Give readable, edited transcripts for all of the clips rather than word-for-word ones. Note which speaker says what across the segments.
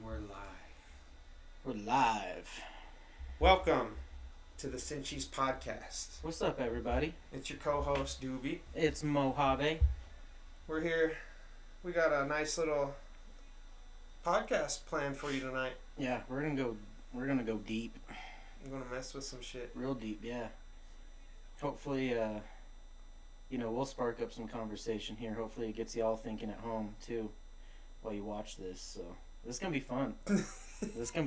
Speaker 1: We're live.
Speaker 2: We're live.
Speaker 1: Welcome to the Sinchies podcast.
Speaker 2: What's up, everybody?
Speaker 1: It's your co-host, Dewby.
Speaker 2: It's Mojave.
Speaker 1: We're here. We got a nice little podcast planned for you tonight.
Speaker 2: Yeah, we're gonna go deep.
Speaker 1: I'm gonna mess with some shit.
Speaker 2: Real deep, yeah. Hopefully, we'll spark up some conversation here. Hopefully it gets y'all thinking at home, too, while you watch this. So, this is gonna be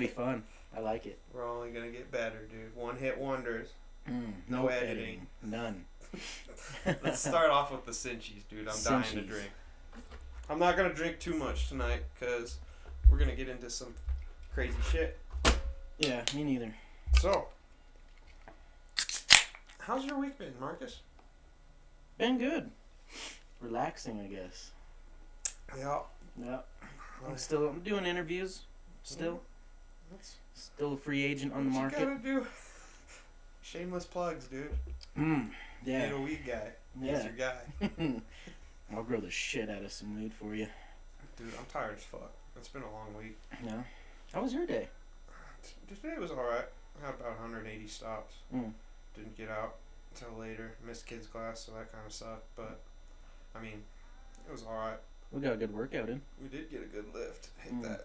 Speaker 2: fun. I like it.
Speaker 1: We're only gonna get better, dude. One-hit wonders.
Speaker 2: No editing. None.
Speaker 1: Let's start off with the Sinchies, dude. I'm dying to drink. I'm not gonna drink too much tonight, because we're gonna get into some crazy shit.
Speaker 2: Yeah, me neither.
Speaker 1: So, how's your week been, Marcus?
Speaker 2: Been good. Relaxing, I guess.
Speaker 1: Yeah.
Speaker 2: I'm doing interviews. Still a free agent on the market.
Speaker 1: You gotta do shameless plugs, dude.
Speaker 2: Yeah.
Speaker 1: You're a weed guy.
Speaker 2: Yeah.
Speaker 1: He's your guy.
Speaker 2: I'll grow the shit out of some weed for you.
Speaker 1: Dude, I'm tired as fuck. It's been a long week.
Speaker 2: Yeah. How was your day?
Speaker 1: Today was alright. I had about 180 stops. Didn't get out until later. Missed kids class, so that kind of sucked. But, I mean, it was alright.
Speaker 2: We got a good workout in.
Speaker 1: We did get a good lift. Hit that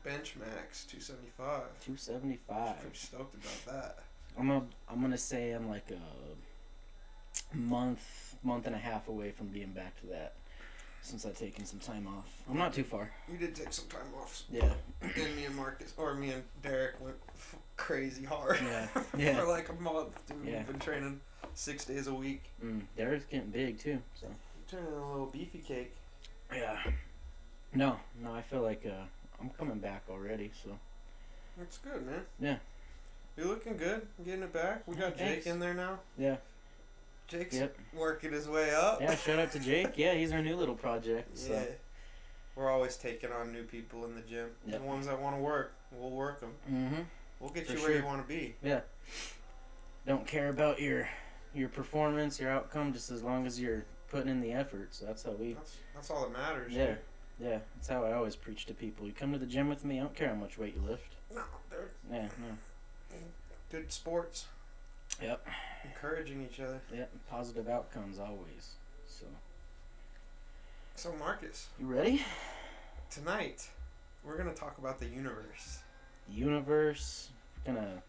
Speaker 1: bench max 275.
Speaker 2: 275.
Speaker 1: Pretty stoked about that.
Speaker 2: I'm gonna say I'm like a month and a half away from being back to that, since I've taken some time off. I'm not too far.
Speaker 1: You did take some time off.
Speaker 2: Yeah.
Speaker 1: And me and Derek went crazy hard.
Speaker 2: Yeah.
Speaker 1: For like a month, dude.
Speaker 2: Yeah.
Speaker 1: We've been training 6 days a week.
Speaker 2: Derek's getting big too, so.
Speaker 1: Turning a little beefy cake.
Speaker 2: Yeah. No, I feel like I'm coming back already, so.
Speaker 1: That's good, man.
Speaker 2: Yeah.
Speaker 1: You're looking good. Getting it back. We got Jake in there now.
Speaker 2: Yeah.
Speaker 1: Jake's working his way up.
Speaker 2: Yeah, shout out to Jake. Yeah, he's our new little project. So.
Speaker 1: Yeah. We're always taking on new people in the gym.
Speaker 2: Yep.
Speaker 1: The ones that want to work, we'll work them.
Speaker 2: Mm-hmm.
Speaker 1: We'll get
Speaker 2: For
Speaker 1: you
Speaker 2: sure.
Speaker 1: where you want to be.
Speaker 2: Yeah. Don't care about your performance, your outcome, just as long as you're putting in the effort. So that's how we.
Speaker 1: That's all that matters.
Speaker 2: Yeah.
Speaker 1: Dude.
Speaker 2: Yeah. That's how I always preach to people. You come to the gym with me, I don't care how much weight you lift.
Speaker 1: No, they're good sports.
Speaker 2: Yep.
Speaker 1: Encouraging each other.
Speaker 2: Yep. Positive outcomes always.
Speaker 1: So Marcus.
Speaker 2: You ready?
Speaker 1: Tonight, we're going to talk about the universe.
Speaker 2: The universe. We're gonna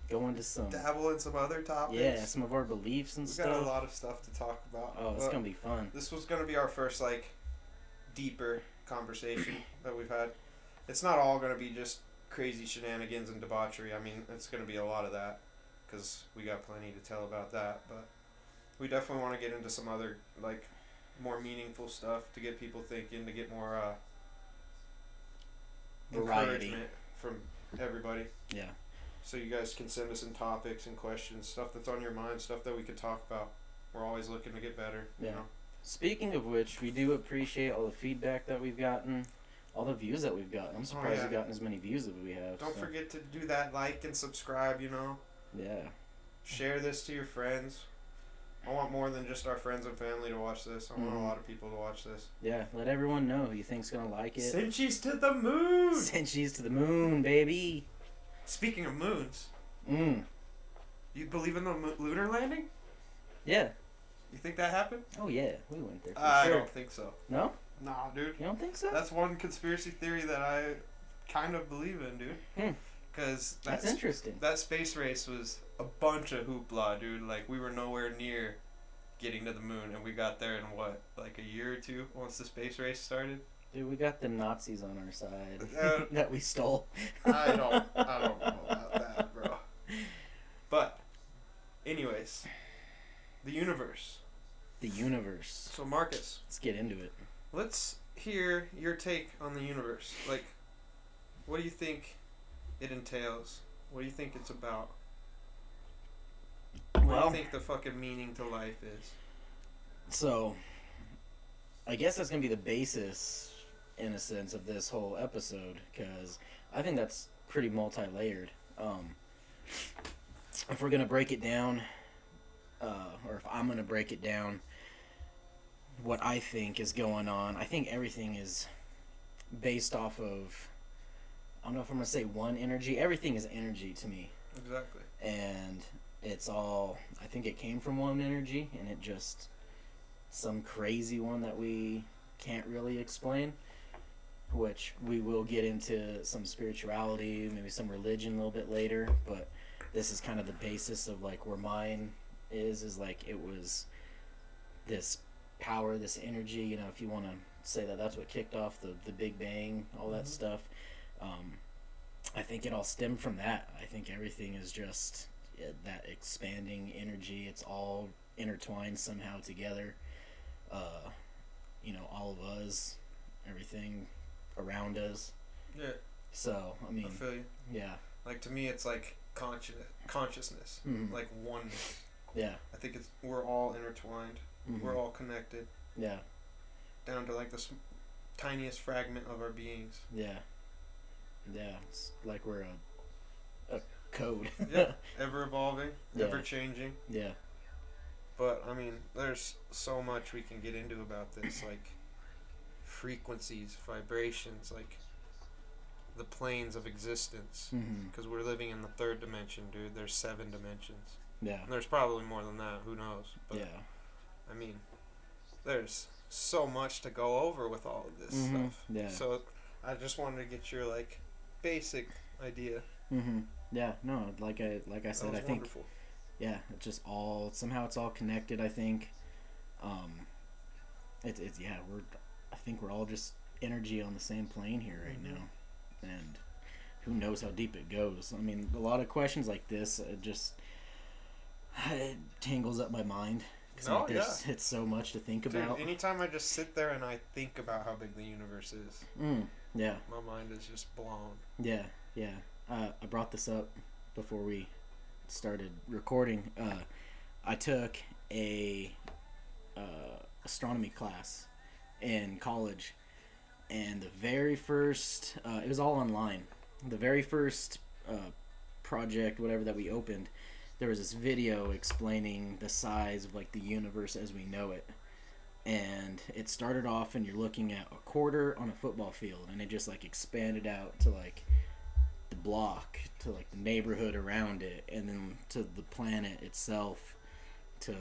Speaker 2: go into some.
Speaker 1: Dabble in some other topics.
Speaker 2: Yeah, some of our beliefs and stuff.
Speaker 1: We got a lot of stuff to talk about.
Speaker 2: Oh, it's gonna be fun.
Speaker 1: This was going to be our first, deeper conversation that we've had. It's not all going to be just crazy shenanigans and debauchery. I mean, it's going to be a lot of that, because we got plenty to tell about that. But we definitely want to get into some other, more meaningful stuff to get people thinking, to get more
Speaker 2: variety
Speaker 1: encouragement from everybody.
Speaker 2: Yeah.
Speaker 1: So you guys can send us in topics and questions, stuff that's on your mind, stuff that we could talk about. We're always looking to get better.
Speaker 2: Yeah.
Speaker 1: You know?
Speaker 2: Speaking of which, we do appreciate all the feedback that we've gotten, all the views that we've gotten. I'm surprised we've gotten as many views as we have.
Speaker 1: Don't forget to do that, like and subscribe,
Speaker 2: Yeah.
Speaker 1: Share this to your friends. I want more than just our friends and family to watch this. I want a lot of people to watch this.
Speaker 2: Yeah, let everyone know who you think's gonna like it.
Speaker 1: Sinchies to the moon!
Speaker 2: Sinchies to the moon, baby!
Speaker 1: Speaking of moons. You believe in the lunar landing?
Speaker 2: Yeah.
Speaker 1: You think that happened?
Speaker 2: Oh yeah, we went there for
Speaker 1: I
Speaker 2: sure.
Speaker 1: don't think so.
Speaker 2: No?
Speaker 1: Nah, dude.
Speaker 2: You don't think so?
Speaker 1: That's one conspiracy theory that I kind of believe in, dude. Because
Speaker 2: that's interesting.
Speaker 1: That space race was a bunch of hoopla, dude. We were nowhere near getting to the moon, and we got there in a year or two once the space race started.
Speaker 2: Dude, we got the Nazis on our side that we stole.
Speaker 1: I don't know about that, bro. But, anyways, the universe.
Speaker 2: The universe.
Speaker 1: So, Marcus,
Speaker 2: let's get into it.
Speaker 1: Let's hear your take on the universe. What do you think it entails? What do you think it's about? What do you think the fucking meaning to life is?
Speaker 2: So, I guess that's going to be the basis, in a sense, of this whole episode, because I think that's pretty multi-layered. If we're going to break it down, or if I'm going to break it down, what I think is going on, I think everything is based off of don't know if I'm gonna say one energy. Everything is energy to me,
Speaker 1: Exactly.
Speaker 2: and it's all. I think it came from one energy, and it just some crazy one that we can't really explain. Which we will get into some spirituality, maybe some religion a little bit later, but this is kind of the basis of like where mine is like it was this power, this energy, you know, if you want to say that that's what kicked off the Big Bang, all that stuff. I think it all stemmed from that. I think everything is just that expanding energy. It's all intertwined somehow together. You know, all of us, everything around us.
Speaker 1: Yeah.
Speaker 2: So, I mean,
Speaker 1: I feel you.
Speaker 2: yeah.
Speaker 1: Like, to me, it's like consciousness, like oneness.
Speaker 2: Yeah.
Speaker 1: I think we're all intertwined. We're all connected.
Speaker 2: Yeah.
Speaker 1: Down to like the tiniest fragment of our beings.
Speaker 2: Yeah. Yeah. It's like we're a code.
Speaker 1: Yeah. Ever evolving,
Speaker 2: Yeah.
Speaker 1: ever changing.
Speaker 2: Yeah.
Speaker 1: But I mean, there's so much we can get into about this, like frequencies, vibrations, like the planes of existence. Because we're living in the third dimension, dude. There's 7 dimensions.
Speaker 2: Yeah.
Speaker 1: And there's probably more than that. Who knows? But,
Speaker 2: Yeah.
Speaker 1: I mean, there's so much to go over with all of this stuff.
Speaker 2: Yeah.
Speaker 1: So I just wanted to get your like basic idea.
Speaker 2: Yeah. No, like I said, I think.
Speaker 1: Wonderful.
Speaker 2: Yeah, it's just all somehow it's all connected. I think, it's yeah. I think we're all just energy on the same plane here right now, and who knows how deep it goes. I mean, a lot of questions like this it tangles up my mind because it's so much to think about.
Speaker 1: Anytime I just sit there and I think about how big the universe is,
Speaker 2: yeah,
Speaker 1: my mind is just blown.
Speaker 2: Yeah. I brought this up before we started recording. I took a astronomy class in college, and the very first it was all online. The very first project, whatever that we opened, there was this video explaining the size of like the universe as we know it. And it started off and you're looking at a quarter on a football field, and it just like expanded out to like the block, to like the neighborhood around it, and then to the planet itself, to,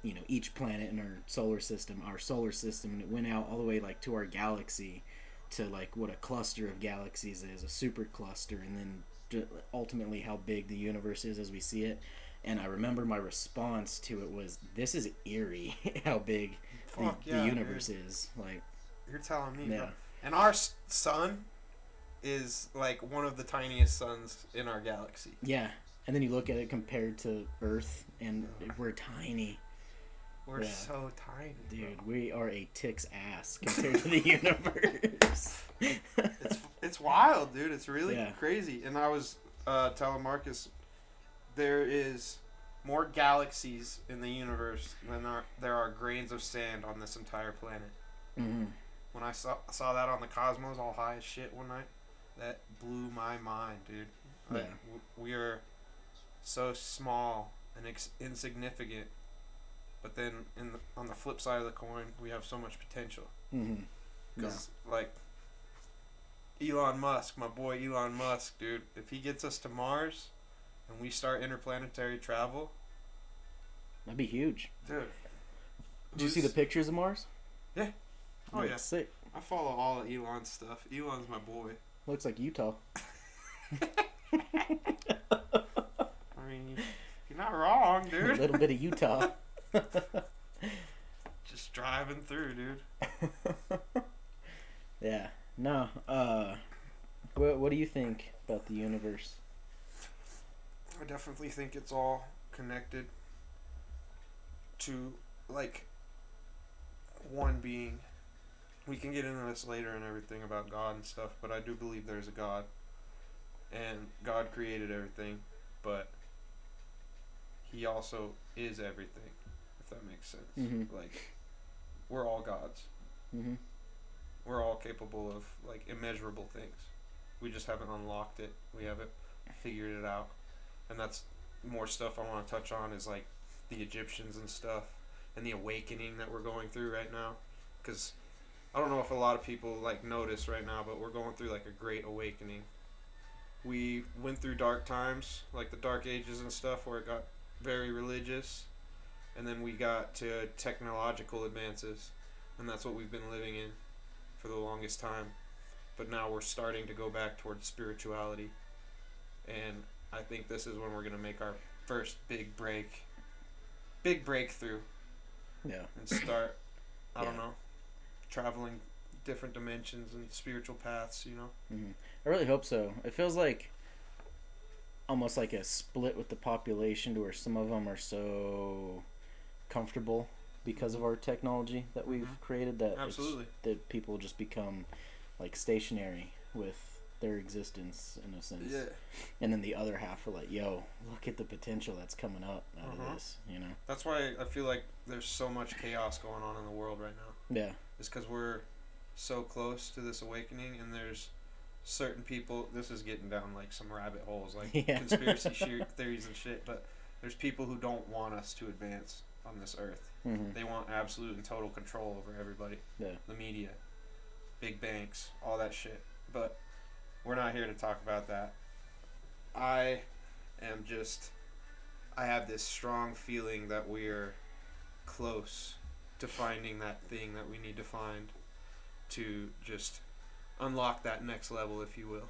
Speaker 2: you know, each planet in our solar system, and it went out all the way like to our galaxy, to like what a cluster of galaxies is, a super cluster, and then ultimately how big the universe is as we see it. And I remember my response to it was, this is eerie how big the universe is. Like,
Speaker 1: you're telling me,
Speaker 2: yeah.
Speaker 1: bro. And our sun is like one of the tiniest suns in our galaxy.
Speaker 2: Yeah. And then you look at it compared to Earth, and we're tiny.
Speaker 1: We're so tiny,
Speaker 2: dude.
Speaker 1: Bro.
Speaker 2: We are a tick's ass compared to the universe.
Speaker 1: It's wild, dude. It's really crazy. And I was telling Marcus, there is more galaxies in the universe than there are grains of sand on this entire planet. When I saw that on the Cosmos, all high as shit one night, that blew my mind, dude. Like, we are so small and insignificant, but then on the flip side of the coin, we have so much potential. Because like Elon Musk, my boy Elon Musk, dude, if he gets us to Mars and we start interplanetary travel,
Speaker 2: that'd be huge,
Speaker 1: dude.
Speaker 2: Did you see the pictures of Mars?
Speaker 1: Yeah. Oh yeah.
Speaker 2: Sick.
Speaker 1: I follow all of Elon's stuff. Elon's my boy.
Speaker 2: Looks like Utah.
Speaker 1: I mean, you're not wrong, dude.
Speaker 2: A little bit of Utah.
Speaker 1: Just driving through, dude.
Speaker 2: Yeah. No. What do you think about the universe?
Speaker 1: I definitely think it's all connected to like one being. We can get into this later and everything about God and stuff, but I do believe there's a God, and God created everything, but He also is everything, if that makes sense. Like, we're all gods. We're all capable of like immeasurable things. We just haven't unlocked it. We haven't figured it out. And that's more stuff I want to touch on, is like the Egyptians and stuff, and the awakening that we're going through right now. Because I don't know if a lot of people like notice right now, but we're going through like a great awakening. We went through dark times, like the dark ages and stuff, where it got very religious, and then we got to technological advances, and that's what we've been living in for the longest time. But now we're starting to go back towards spirituality, and I think this is when we're gonna make our first big breakthrough,
Speaker 2: Yeah.
Speaker 1: and start, I don't
Speaker 2: Yeah.
Speaker 1: know, traveling different dimensions and spiritual paths.
Speaker 2: Mm-hmm. I really hope so. It feels like almost like a split with the population, to where some of them are so comfortable because of our technology that we've created that
Speaker 1: Absolutely.
Speaker 2: that people just become like stationary with their existence in a sense.
Speaker 1: Yeah.
Speaker 2: And then the other half are like, yo, look at the potential that's coming up out of this,
Speaker 1: That's why I feel like there's so much chaos going on in the world right now.
Speaker 2: Yeah.
Speaker 1: It's because we're so close to this awakening, and there's certain people. This is getting down like some rabbit holes, like
Speaker 2: Yeah.
Speaker 1: conspiracy theories and shit. But there's people who don't want us to advance on this earth.
Speaker 2: Mm-hmm.
Speaker 1: They want absolute and total control over everybody.
Speaker 2: Yeah.
Speaker 1: The media, big banks, all that shit. But we're not here to talk about that. I have this strong feeling that we're close to finding that thing that we need to find to just unlock that next level, if you will.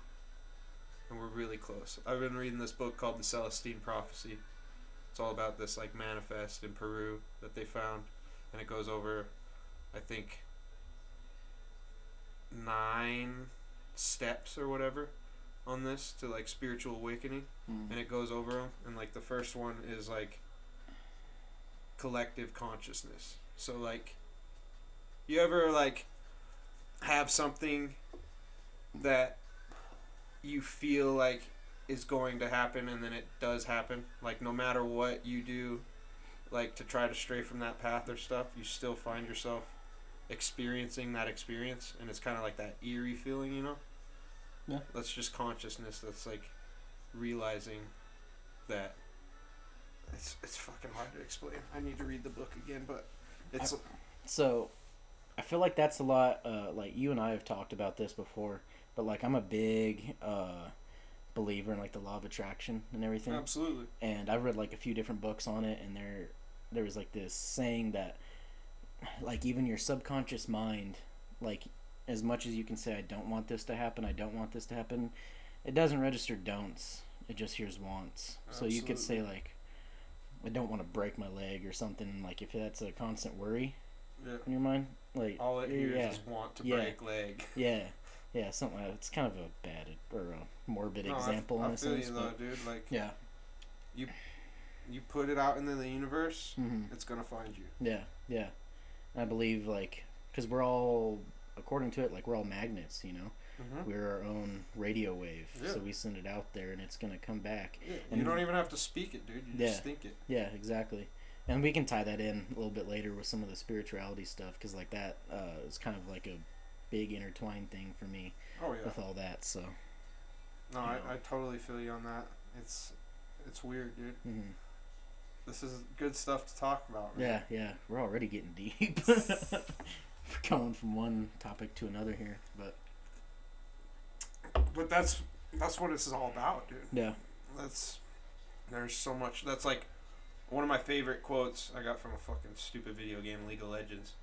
Speaker 1: And we're really close. I've been reading this book called The Celestine Prophecy. It's all about this like manifest in Peru that they found, and it goes over, I think, 9 steps or whatever on this to like spiritual awakening. And it goes over them, and like the first one is like collective consciousness. So like, you ever like have something that you feel like is going to happen, and then it does happen, like no matter what you do, like to try to stray from that path or stuff, you still find yourself experiencing that experience, and it's kind of like that eerie feeling,
Speaker 2: Yeah.
Speaker 1: That's just consciousness that's like realizing that it's fucking hard to explain. I need to read the book again, but it's
Speaker 2: So I feel like that's a lot, like you and I have talked about this before, but like I'm a big believer in like the law of attraction and everything.
Speaker 1: absolutely.
Speaker 2: And I've read like a few different books on it, and there was like this saying that like even your subconscious mind, like as much as you can say I don't want this to happen, it doesn't register don'ts, it just hears wants. So you could say like, I don't want to break my leg or something, like if that's a constant worry in your mind, like
Speaker 1: all it hears is want to break leg.
Speaker 2: Yeah, something like that. It's kind of a bad or a morbid example
Speaker 1: I
Speaker 2: in a
Speaker 1: feel
Speaker 2: sense,
Speaker 1: you though, dude. Like,
Speaker 2: yeah,
Speaker 1: you put it out into the universe,
Speaker 2: mm-hmm.
Speaker 1: it's gonna find you.
Speaker 2: Yeah. I believe like, because we're all, according to it, like we're all magnets, we're our own radio wave, so we send it out there and it's gonna come back. And
Speaker 1: you don't even have to speak it, dude. You just think it.
Speaker 2: Yeah, exactly. And we can tie that in a little bit later with some of the spirituality stuff, because like that is kind of like a big intertwined thing for me.
Speaker 1: Oh yeah.
Speaker 2: With all that, so.
Speaker 1: No, I totally feel you on that. It's weird, dude.
Speaker 2: Mm-hmm.
Speaker 1: This is good stuff to talk about, man.
Speaker 2: Yeah. We're already getting deep. Going from one topic to another here, but
Speaker 1: that's what this is all about, dude.
Speaker 2: Yeah.
Speaker 1: There's so much. That's like one of my favorite quotes I got from a fucking stupid video game, League of Legends.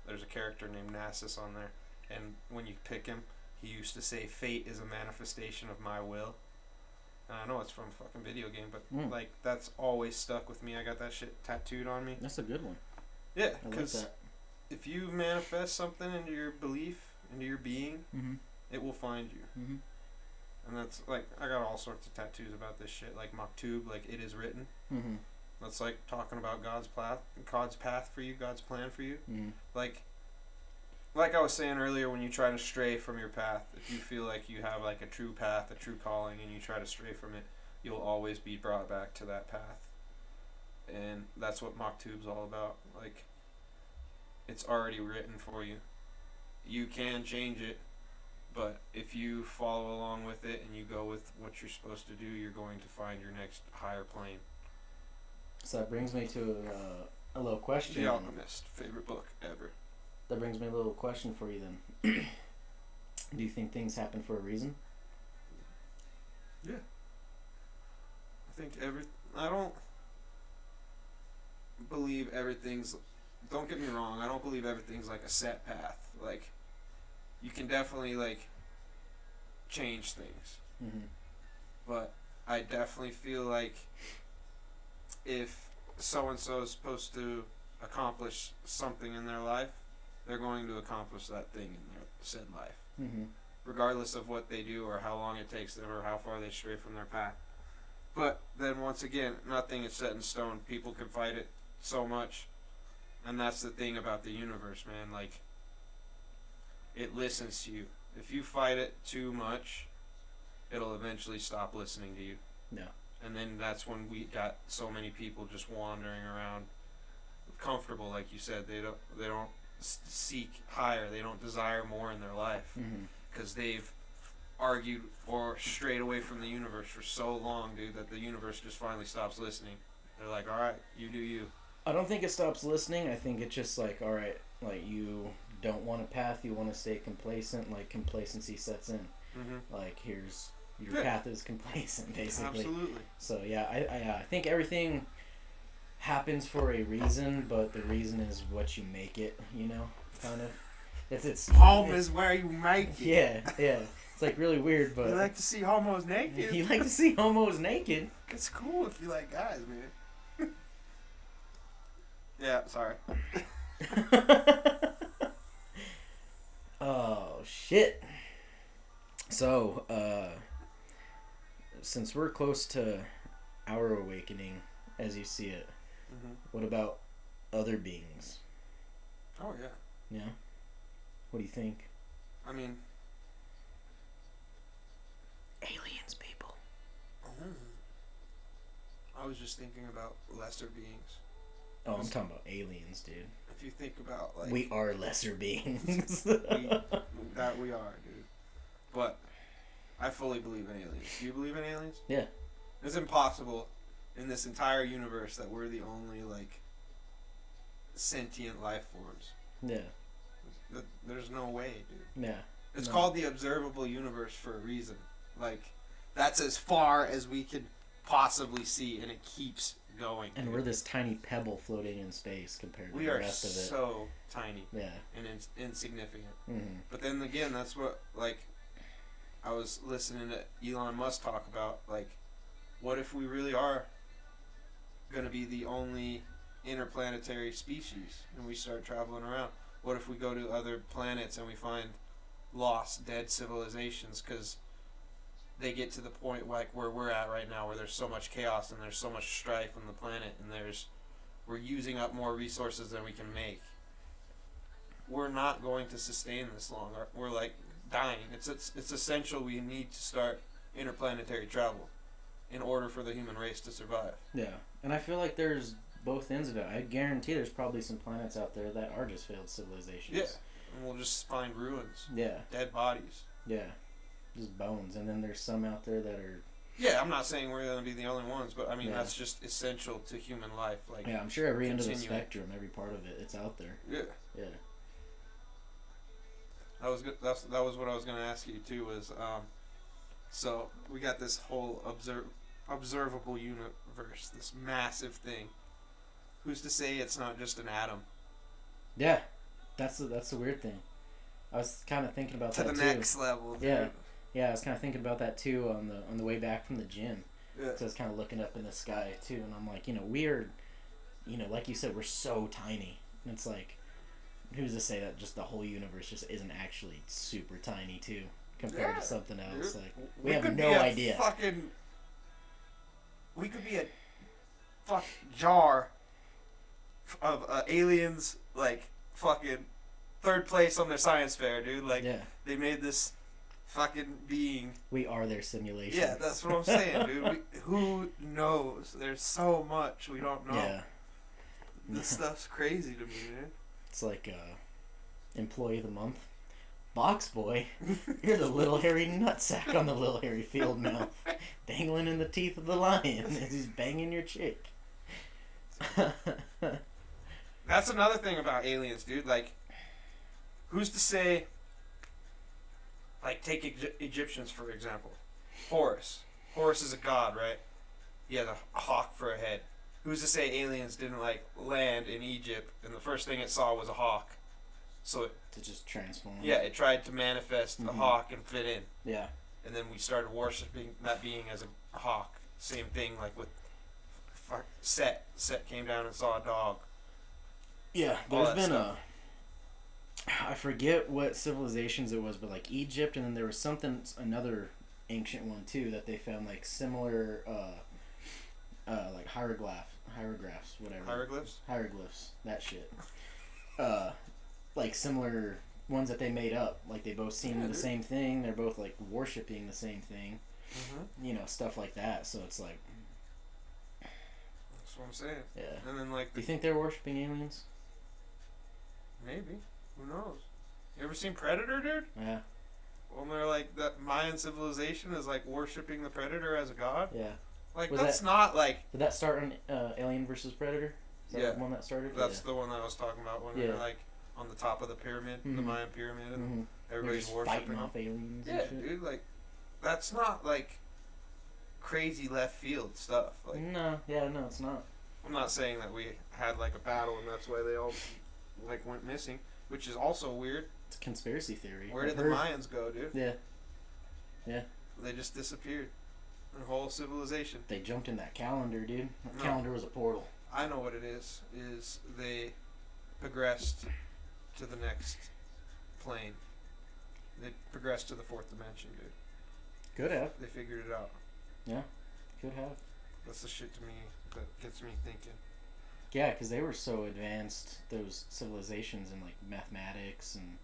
Speaker 1: There's a character named Nasus on there, and when you pick him, he used to say, "Fate is a manifestation of my will." And I know it's from a fucking video game, but like that's always stuck with me. I got that shit tattooed on me.
Speaker 2: That's a good one.
Speaker 1: Yeah,
Speaker 2: I like
Speaker 1: because
Speaker 2: that.
Speaker 1: if you manifest something into your belief, into your being,
Speaker 2: Mm-hmm.
Speaker 1: it will find you.
Speaker 2: Mm-hmm.
Speaker 1: And that's like, I got all sorts of tattoos about this shit, like Maktub, like it is written.
Speaker 2: Mm-hmm.
Speaker 1: That's like talking about God's path for you, God's plan for you.
Speaker 2: Mm-hmm.
Speaker 1: Like I was saying earlier, when you try to stray from your path, if you feel like you have like a true path, a true calling, and you try to stray from it, you'll always be brought back to that path. And that's what Maktub's all about. Like, it's already written for you. You can change it, but if you follow along with it and you go with what you're supposed to do, you're going to find your next higher plane.
Speaker 2: So that brings me to a little question.
Speaker 1: The Alchemist, favorite book ever.
Speaker 2: That brings me a little question for you then. Do you think things happen for a reason?
Speaker 1: Yeah. I don't believe everything's. Don't get me wrong. I don't believe everything's like a set path. Like, you can definitely like change things.
Speaker 2: Mm-hmm.
Speaker 1: But I definitely feel like if so and so is supposed to accomplish something in their life, they're going to accomplish that thing in their said life.
Speaker 2: Mm-hmm.
Speaker 1: Regardless of what they do or how long it takes them or how far they stray from their path. But then once again, nothing is set in stone. People can fight it so much. And that's the thing about the universe, man. Like, it listens to you. If you fight it too much, it'll eventually stop listening to you.
Speaker 2: Yeah.
Speaker 1: And then that's when we got so many people just wandering around comfortable, like you said. They don't seek higher. They don't desire more in their life.
Speaker 2: Mm-hmm.
Speaker 1: Because they've argued or strayed away from the universe for so long, dude, that the universe just finally stops listening. They're like, all right, you do you.
Speaker 2: I don't think it stops listening. I think it's just like, all right, like, you don't want a path, you want to stay complacent, like complacency sets in.
Speaker 1: Mm-hmm.
Speaker 2: Like, here's your path is complacent, basically.
Speaker 1: Absolutely.
Speaker 2: So yeah, I think everything happens for a reason, but the reason is what you make it, you know, kind of. It's
Speaker 1: home is where you make it.
Speaker 2: Yeah. It's like really weird, but
Speaker 1: you like to see homos naked.
Speaker 2: You like to see homos naked.
Speaker 1: It's cool if you like guys, man. Yeah, sorry.
Speaker 2: Oh shit. So, since we're close to our awakening, as you see it, what about other beings?
Speaker 1: Oh yeah.
Speaker 2: Yeah. What do you think?
Speaker 1: I mean,
Speaker 2: aliens, people.
Speaker 1: I was just thinking about lesser beings.
Speaker 2: Oh, I'm talking about aliens, dude.
Speaker 1: If you think about, like,
Speaker 2: we are lesser beings.
Speaker 1: we are, dude. But I fully believe in aliens. Do you believe in aliens?
Speaker 2: Yeah.
Speaker 1: It's impossible in this entire universe that we're the only, like, sentient life forms.
Speaker 2: Yeah.
Speaker 1: There's no way, dude.
Speaker 2: Yeah.
Speaker 1: It's called the observable universe for a reason. Like, that's as far as we could possibly see, and it keeps going.
Speaker 2: And we're this tiny pebble floating in space compared to the rest of it.
Speaker 1: We are so tiny.
Speaker 2: Yeah.
Speaker 1: And insignificant.
Speaker 2: Mm-hmm.
Speaker 1: But then again, that's what, like, I was listening to Elon Musk talk about. Like, what if we really are going to be the only interplanetary species and we start traveling around? What if we go to other planets and we find lost, dead civilizations because they get to the point like where we're at right now, where there's so much chaos and there's so much strife on the planet, and we're using up more resources than we can make. We're not going to sustain this long. We're like dying. It's essential. We need to start interplanetary travel in order for the human race to survive.
Speaker 2: Yeah, and I feel like there's both ends of it. I guarantee there's probably some planets out there that are just failed civilizations.
Speaker 1: Yeah, and we'll just find ruins.
Speaker 2: Yeah.
Speaker 1: Dead bodies.
Speaker 2: Yeah. Just bones. And then there's some out there that are...
Speaker 1: Yeah, I'm not saying we're going to be the only ones, but I mean, that's just essential to human life. Like,
Speaker 2: yeah, I'm sure every end of the spectrum, every part of it, it's out there.
Speaker 1: Yeah.
Speaker 2: Yeah.
Speaker 1: That was good. That was what I was going to ask you, too, was, so we got this whole observable universe, this massive thing. Who's to say it's not just an atom?
Speaker 2: Yeah, that's the weird thing. I was kind of thinking about that too.
Speaker 1: To the next level. Dude.
Speaker 2: Yeah, I was kind of thinking about that too on the way back from the gym.
Speaker 1: Yeah.
Speaker 2: So I was kind of looking up in the sky too, and I'm like, we are, like you said, we're so tiny. And it's like, who's to say that just the whole universe just isn't actually super tiny too, compared to something else?
Speaker 1: Dude.
Speaker 2: Like we have no idea.
Speaker 1: We could be a fucking jar of aliens, like, fucking third place on their science fair, dude. Like, they made this fucking being.
Speaker 2: We are their simulation.
Speaker 1: Yeah, that's what I'm saying, dude. Who knows? There's so much we don't know.
Speaker 2: Yeah.
Speaker 1: This stuff's crazy to me, man.
Speaker 2: It's like, employee of the month. Box boy, you're the little hairy nutsack on the little hairy field mouth, dangling in the teeth of the lion as he's banging your chick.
Speaker 1: That's another thing about aliens, dude. Like, who's to say, like, take Egyptians, for example. Horus. Horus is a god, right? He has a hawk for a head. Who's to say aliens didn't, like, land in Egypt and the first thing it saw was a hawk? So it...
Speaker 2: To just transform.
Speaker 1: Yeah, it tried to manifest the hawk and fit in.
Speaker 2: Yeah.
Speaker 1: And then we started worshiping that being as a hawk. Same thing, like, with Set. Set came down and saw a dog.
Speaker 2: Yeah, there's been I forget what civilizations it was, but like Egypt, and then there was another ancient one too that they found like similar, like hieroglyphs, whatever. Hieroglyphs, that shit. Like similar ones that they made up, like they both seem the same thing. They're both like worshiping the same thing. You know, stuff like that. So it's like.
Speaker 1: That's what I'm saying.
Speaker 2: Yeah.
Speaker 1: And then like.
Speaker 2: Do you think they're worshiping aliens?
Speaker 1: Maybe. Who knows? You ever seen Predator, dude?
Speaker 2: Yeah.
Speaker 1: When they're like, that Mayan civilization is like worshipping the Predator as a god?
Speaker 2: Yeah.
Speaker 1: Like, that's not like...
Speaker 2: Did that start on Alien vs. Predator? Is that the one that started?
Speaker 1: That's the one that I was talking about when they're like on the top of the pyramid, the Mayan pyramid, and everybody's worshipping
Speaker 2: off aliens
Speaker 1: and shit. Dude, like, that's not like crazy left field stuff. Like,
Speaker 2: no, it's not.
Speaker 1: I'm not saying that we had like a battle and that's why they all like went missing, which is also weird.
Speaker 2: It's a conspiracy theory.
Speaker 1: Where did the Mayans go, dude?
Speaker 2: Yeah.
Speaker 1: They just disappeared. Their whole civilization.
Speaker 2: They jumped in that calendar, dude. That calendar was a portal.
Speaker 1: I know what it is. Is they progressed to the next plane. They progressed to the fourth dimension, dude.
Speaker 2: Could have.
Speaker 1: They figured it out.
Speaker 2: Yeah, could have.
Speaker 1: That's the shit to me that gets me thinking.
Speaker 2: Yeah, because they were so advanced, those civilizations, in like mathematics and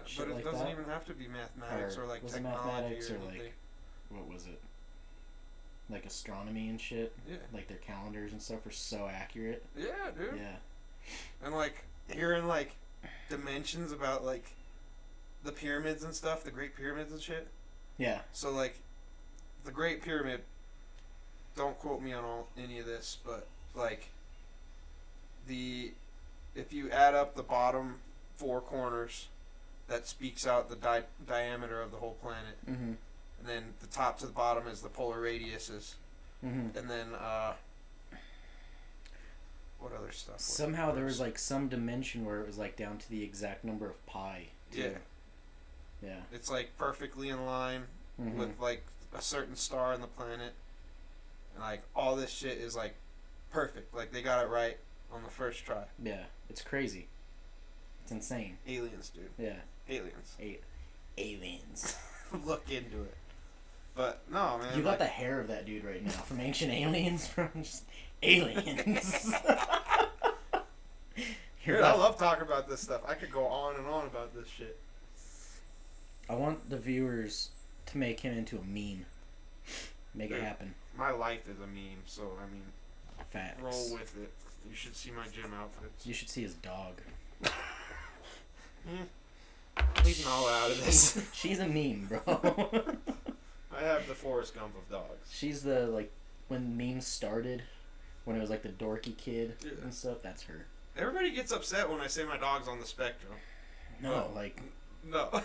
Speaker 2: shit,
Speaker 1: but it
Speaker 2: like
Speaker 1: doesn't
Speaker 2: that.
Speaker 1: even have to be mathematics or like technology
Speaker 2: mathematics
Speaker 1: or
Speaker 2: or
Speaker 1: anything.
Speaker 2: like, what was it? Like astronomy and shit.
Speaker 1: Yeah.
Speaker 2: Like their calendars and stuff are so accurate.
Speaker 1: Yeah, dude.
Speaker 2: Yeah.
Speaker 1: And like hearing like dimensions about like the pyramids and stuff, the Great Pyramids and shit.
Speaker 2: Yeah.
Speaker 1: So like the Great Pyramid, don't quote me on any of this, but like if you add up the bottom four corners, that speaks out the diameter of the whole planet.
Speaker 2: Mm-hmm.
Speaker 1: And then the top to the bottom is the polar radiuses.
Speaker 2: Mm-hmm.
Speaker 1: And then what other stuff?
Speaker 2: Somehow there was like some dimension where it was like down to the exact number of pi. Too. Yeah.
Speaker 1: It's like perfectly in line with like a certain star on the planet. And like all this shit is like perfect. Like they got it right on the first try.
Speaker 2: Yeah. It's crazy. It's insane.
Speaker 1: Aliens, dude.
Speaker 2: Yeah.
Speaker 1: Aliens.
Speaker 2: Aliens.
Speaker 1: Look into it. But no, man.
Speaker 2: You got the hair of that dude right now from Ancient Aliens, from just aliens.
Speaker 1: Dude, I love talking about this stuff. I could go on and on about this shit.
Speaker 2: I want the viewers to make him into a meme. Make it happen.
Speaker 1: My life is a meme, so I mean,
Speaker 2: facts.
Speaker 1: Roll with it. You should see my gym outfits.
Speaker 2: You should see his dog.
Speaker 1: Leaving all out of this.
Speaker 2: She's a meme, bro.
Speaker 1: I have the Forrest Gump of dogs.
Speaker 2: She's the, like, when memes started, when it was like the dorky kid and stuff, that's her.
Speaker 1: Everybody gets upset when I say my dog's on the spectrum.
Speaker 2: No,
Speaker 1: No.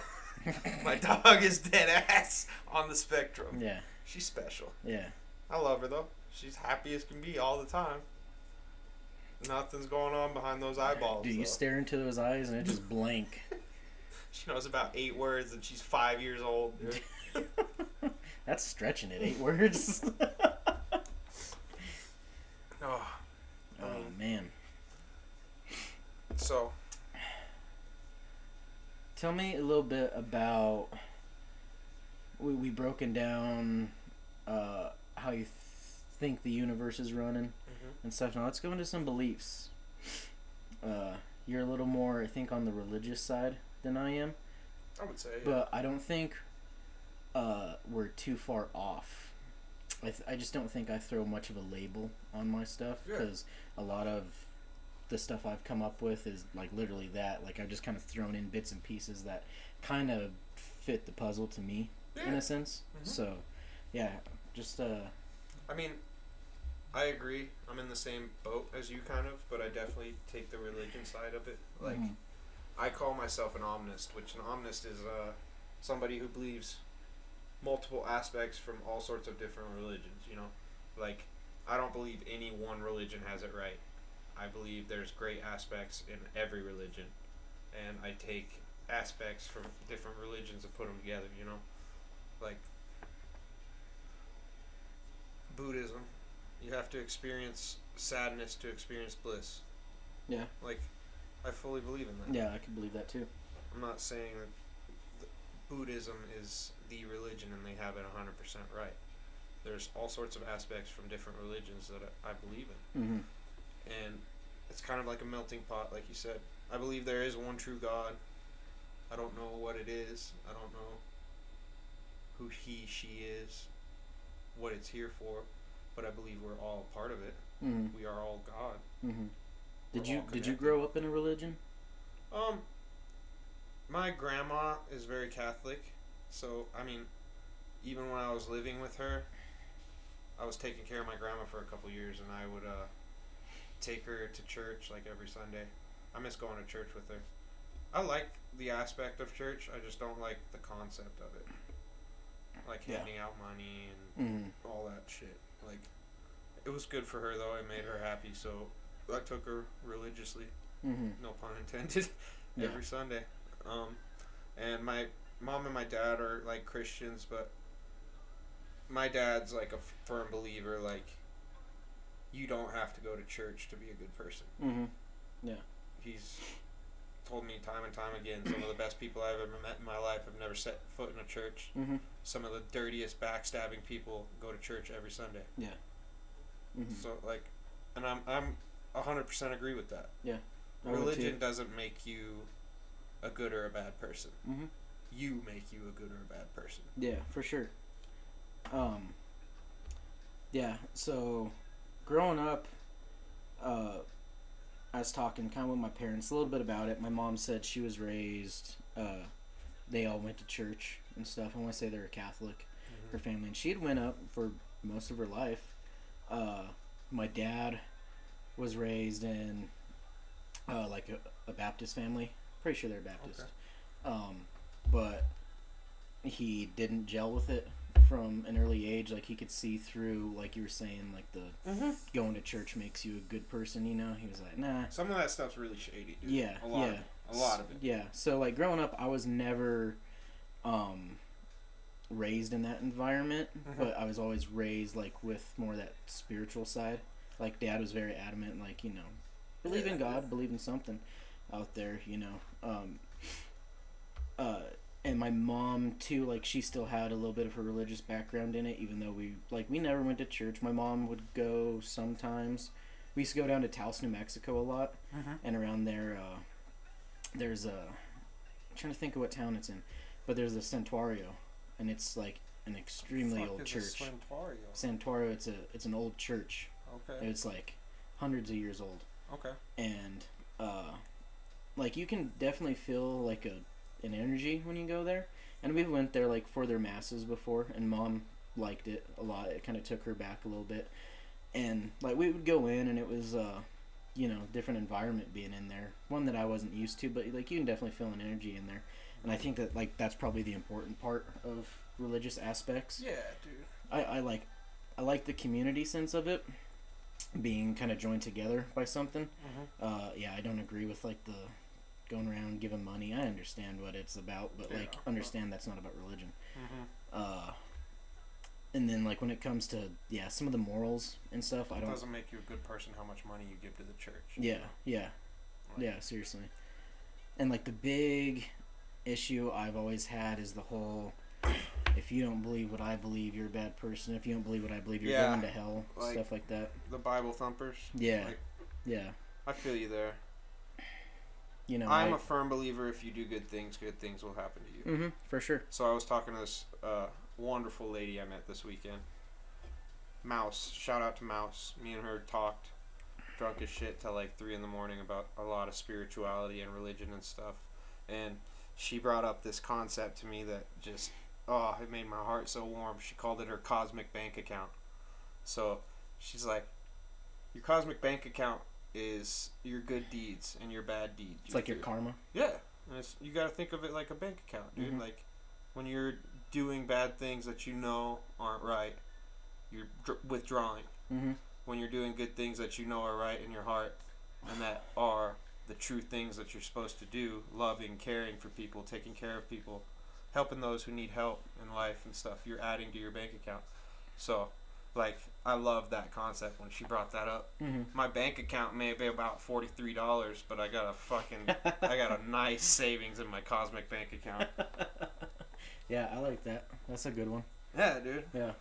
Speaker 1: My dog is dead ass on the spectrum.
Speaker 2: Yeah.
Speaker 1: She's special.
Speaker 2: Yeah.
Speaker 1: I love her, though. She's happy as can be all the time. Nothing's going on behind those eyeballs.
Speaker 2: Dude, you stare into those eyes and it just blank.
Speaker 1: She knows about 8 words and she's 5 years old, dude.
Speaker 2: That's stretching it, 8 words.
Speaker 1: Oh,
Speaker 2: man.
Speaker 1: So,
Speaker 2: tell me a little bit about, we broken down how you think the universe is running and stuff. Now let's go into some beliefs. You're a little more, I think, on the religious side than I am.
Speaker 1: I would say, yeah.
Speaker 2: But I don't think we're too far off. I just don't think I throw much of a label on my stuff, because a lot of the stuff I've come up with is like literally that. Like I've just kind of thrown in bits and pieces that kind of fit the puzzle to me in a sense. So, yeah, just
Speaker 1: I mean, I agree. I'm in the same boat as you, kind of, but I definitely take the religion side of it. Like, I call myself an omnist, which an omnist is somebody who believes multiple aspects from all sorts of different religions, you know? Like, I don't believe any one religion has it right. I believe there's great aspects in every religion, and I take aspects from different religions and put them together, you know? Like, Buddhism, you have to experience sadness to experience bliss.
Speaker 2: Yeah.
Speaker 1: Like, I fully believe in that.
Speaker 2: Yeah, I can believe that too.
Speaker 1: I'm not saying that Buddhism is the religion and they have it 100% right. There's all sorts of aspects from different religions that I believe in.
Speaker 2: Mm-hmm.
Speaker 1: And it's kind of like a melting pot, like you said. I believe there is one true God. I don't know what it is. I don't know who he, she is, what it's here for, but I believe we're all part of it.
Speaker 2: Mm-hmm.
Speaker 1: We are all God.
Speaker 2: Mm-hmm.
Speaker 1: We're all
Speaker 2: Did you
Speaker 1: connected.
Speaker 2: grow up in a religion?
Speaker 1: My grandma is very Catholic, so I mean, even when I was living with her, I was taking care of my grandma for a couple years, and I would take her to church like every Sunday. I miss going to church with her. I like the aspect of church. I just don't like the concept of it, like handing out money and all that shit. Like, it was good for her though. It made her happy, so I took her religiously. No pun intended. Every Sunday. And my mom and my dad are like Christians, but my dad's like a firm believer. Like, you don't have to go to church to be a good person.
Speaker 2: Yeah.
Speaker 1: He's told me time and time again, some of the best people I've ever met in my life have never set foot in a church. Some of the dirtiest, backstabbing people go to church every Sunday.
Speaker 2: Yeah.
Speaker 1: So like, and I'm 100% agree with that.
Speaker 2: Yeah.
Speaker 1: Religion doesn't make you a good or a bad person. You make you a good or a bad person.
Speaker 2: Yeah, for sure. Yeah, so growing up, I was talking kind of with my parents a little bit about it. My mom said she was raised, they all went to church and stuff. I want to say they were Catholic, her family. And she'd went up for most of her life. My dad was raised in like a Baptist family. Pretty sure they're Baptist. Okay. But he didn't gel with it from an early age. Like, he could see through, like you were saying, like the going to church makes you a good person, you know? He was like, nah.
Speaker 1: Some of that stuff's really shady, dude.
Speaker 2: Yeah.
Speaker 1: A lot of it.
Speaker 2: Yeah. So, like, growing up, I was never raised in that environment, but I was always raised, like, with more of that spiritual side. Like, Dad was very adamant, like, you know, believe in God, believe in something out there, you know. And my mom too, like, she still had a little bit of her religious background in it, even though we never went to church. My mom would go sometimes. We used to go down to Taos, New Mexico a lot, and around there, there's I'm trying to think of what town it's in, but there's a santuario, and it's like an extremely old church. Santuario, it's an old church.
Speaker 1: Okay.
Speaker 2: It's like hundreds of years old.
Speaker 1: Okay.
Speaker 2: And like, you can definitely feel like an energy when you go there. And we went there like for their masses before, and Mom liked it a lot. It kind of took her back a little bit. And like, we would go in, and it was you know, different environment being in there, one that I wasn't used to, but like, you can definitely feel an energy in there. And I think that, like, that's probably the important part of religious aspects.
Speaker 1: Yeah, dude.
Speaker 2: I like the community sense of it being kind of joined together by something. Yeah, I don't agree with like the going around giving money. I understand what it's about, but like, understand that's not about religion. And then, like, when it comes to some of the morals and stuff,
Speaker 1: It doesn't make you a good person how much money you give to the church.
Speaker 2: Yeah, seriously. And like, the big issue I've always had is the whole, if you don't believe what I believe, you're a bad person. If you don't believe what I believe, you're going to hell. Like, stuff like that.
Speaker 1: The Bible thumpers.
Speaker 2: Yeah.
Speaker 1: Like,
Speaker 2: yeah.
Speaker 1: I feel you there.
Speaker 2: You know,
Speaker 1: I'm a firm believer, if you do good things will happen to you.
Speaker 2: For sure.
Speaker 1: So I was talking to this wonderful lady I met this weekend. Mouse. Shout out to Mouse. Me and her talked drunk as shit till like 3 in the morning about a lot of spirituality and religion and stuff. And she brought up this concept to me that just, it made my heart so warm. She called it her cosmic bank account. So she's like, your cosmic bank account is your good deeds and your bad deeds.
Speaker 2: It's like your karma.
Speaker 1: Yeah. And you got to think of it like a bank account, dude.
Speaker 2: Mm-hmm.
Speaker 1: Like, when you're doing bad things that you know aren't right, you're withdrawing.
Speaker 2: Mm-hmm.
Speaker 1: When you're doing good things that you know are right in your heart and that are the true things that you're supposed to do, loving, caring for people, taking care of people, helping those who need help in life and stuff, you're adding to your bank account. So, like, I love that concept when she brought that up.
Speaker 2: Mm-hmm.
Speaker 1: My bank account may be about $43, but I got a nice savings in my cosmic bank account.
Speaker 2: Yeah, I like that. That's a good one.
Speaker 1: Yeah, dude.
Speaker 2: Yeah.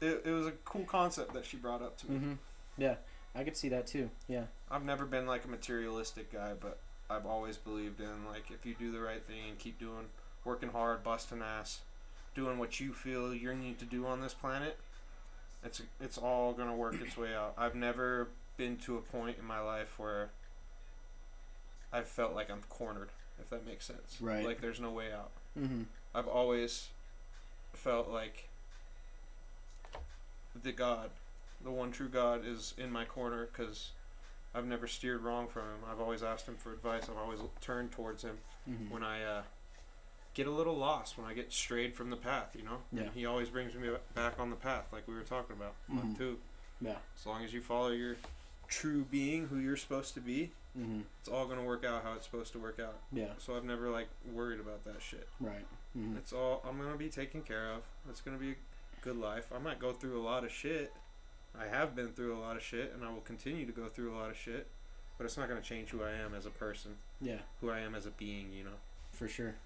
Speaker 1: It was a cool concept that she brought up to me.
Speaker 2: Mm-hmm. Yeah, I could see that too. Yeah.
Speaker 1: I've never been like a materialistic guy, but I've always believed in, like, if you do the right thing and keep working hard, busting ass, doing what you feel you need to do on this planet, it's all gonna work its way out. I've never been to a point in my life where I felt like I'm cornered, if that makes sense.
Speaker 2: Right.
Speaker 1: Like, there's no way out.
Speaker 2: Mm-hmm.
Speaker 1: I've always felt like the one true God, is in my corner, because I've never steered wrong from him. I've always asked him for advice. I've always turned towards him
Speaker 2: Mm-hmm.
Speaker 1: when I get a little lost, when I get strayed from the path, you know?
Speaker 2: Yeah.
Speaker 1: And he always brings me back on the path, like we were talking about.
Speaker 2: Mhm.
Speaker 1: Too.
Speaker 2: Yeah.
Speaker 1: As long as you follow your true being, who you're supposed to be,
Speaker 2: Mm-hmm.
Speaker 1: it's all going to work out how it's supposed to work out.
Speaker 2: Yeah.
Speaker 1: So I've never, like, worried about that shit.
Speaker 2: Right. Mm-hmm.
Speaker 1: It's all I'm going to be taken care of. It's going to be a good life. I might go through a lot of shit. I have been through a lot of shit, and I will continue to go through a lot of shit. But it's not going to change who I am as a person.
Speaker 2: Yeah.
Speaker 1: Who I am as a being, you know?
Speaker 2: For sure.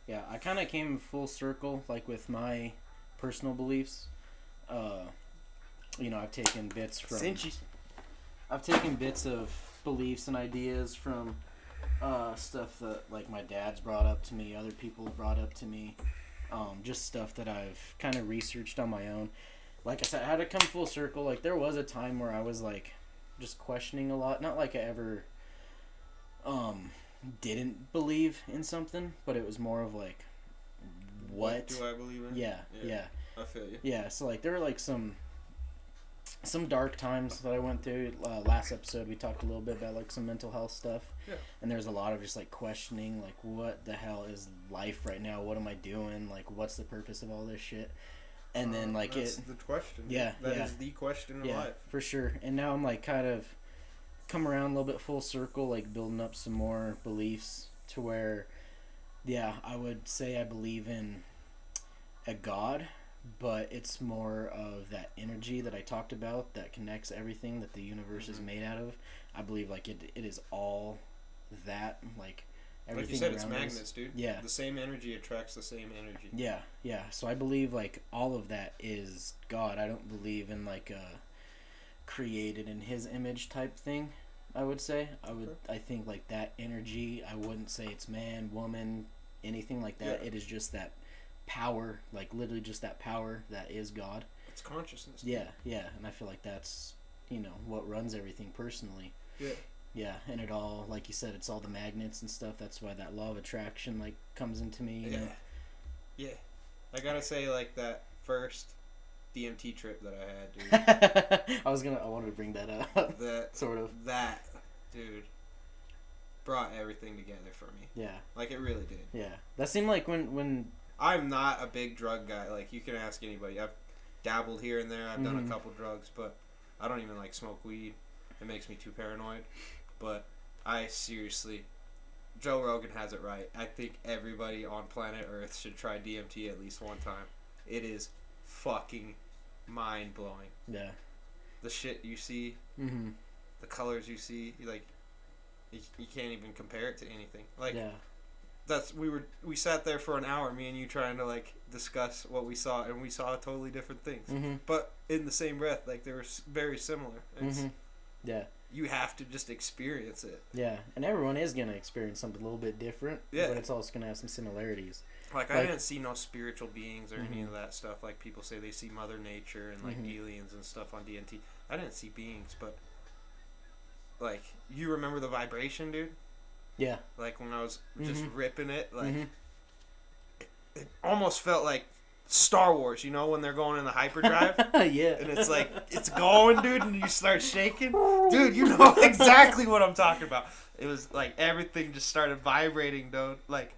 Speaker 2: Yeah, I kind of came full circle, like, with my personal beliefs. I've taken bits from...
Speaker 1: Sinchies.
Speaker 2: I've taken bits of beliefs and ideas from stuff that, like, my dad's brought up to me, other people have brought up to me. Just stuff that I've kind of researched on my own. Like I said, I had to come full circle. Like, there was a time where I was, like, just questioning a lot. Not like I ever didn't believe in something, but it was more of, like, what
Speaker 1: do I believe in?
Speaker 2: Yeah.
Speaker 1: I feel you.
Speaker 2: Yeah, so, like, there were, like, some dark times that I went through. Last episode we talked a little bit about, like, some mental health stuff.
Speaker 1: Yeah.
Speaker 2: And there's a lot of just, like, questioning, like, what the hell is life right now? What am I doing? Like, what's the purpose of all this shit? And then, like,
Speaker 1: that's the question.
Speaker 2: Yeah,
Speaker 1: That
Speaker 2: yeah.
Speaker 1: is the question of
Speaker 2: Yeah,
Speaker 1: life.
Speaker 2: for sure. And now I'm, like, kind of come around a little bit full circle, like, building up some more beliefs to where, yeah, I would say I believe in a God, but it's more of that energy that I talked about that connects everything that the universe is made out of. I believe, like, it is all that, like, everything
Speaker 1: like you said, it's
Speaker 2: around
Speaker 1: magnets,
Speaker 2: us.
Speaker 1: dude.
Speaker 2: Yeah.
Speaker 1: The same energy attracts the same energy.
Speaker 2: Yeah. So I believe, like, all of that is God. I don't believe in, like, a created in his image type thing, I would say. I think, like, that energy, I wouldn't say it's man, woman, anything like that.
Speaker 1: Yeah.
Speaker 2: It is just that power, like, literally just that power that is God.
Speaker 1: It's consciousness.
Speaker 2: Yeah. And I feel like that's, what runs everything personally.
Speaker 1: Yeah.
Speaker 2: Yeah, and it all, like you said, it's all the magnets and stuff. That's why that law of attraction, like, comes into me, you know?
Speaker 1: Yeah. I gotta say, like, that first DMT trip that I had, dude.
Speaker 2: I wanted to bring that up.
Speaker 1: that,
Speaker 2: sort of.
Speaker 1: That, dude, brought everything together for me.
Speaker 2: Yeah.
Speaker 1: Like, it really did.
Speaker 2: Yeah. That seemed like when...
Speaker 1: I'm not a big drug guy. Like, you can ask anybody. I've dabbled here and there. I've done a couple drugs, but I don't even, like, smoke weed. It makes me too paranoid. But I seriously, Joe Rogan has it right. I think everybody on planet Earth should try DMT at least one time. It is fucking mind-blowing.
Speaker 2: Yeah.
Speaker 1: The shit you see, the colors you see, like, you can't even compare it to anything. Like,
Speaker 2: yeah.
Speaker 1: We sat there for an hour, me and you, trying to, like, discuss what we saw, and we saw totally different things. But in the same breath, like, they were very similar.
Speaker 2: Yeah.
Speaker 1: You have to just experience it.
Speaker 2: Yeah, and everyone is going to experience something a little bit different, but it's also going to have some similarities.
Speaker 1: Like, I didn't see no spiritual beings or any of that stuff. Like, people say they see Mother Nature and, like, aliens and stuff on DMT. I didn't see beings, but, like, you remember the vibration, dude?
Speaker 2: Yeah.
Speaker 1: Like, when I was just ripping it, like, it almost felt like Star Wars, you know, when they're going in the hyperdrive.
Speaker 2: Yeah.
Speaker 1: And it's like, it's going, dude, and you start shaking. Dude, you know exactly what I'm talking about. It was like everything just started vibrating, dude. Like,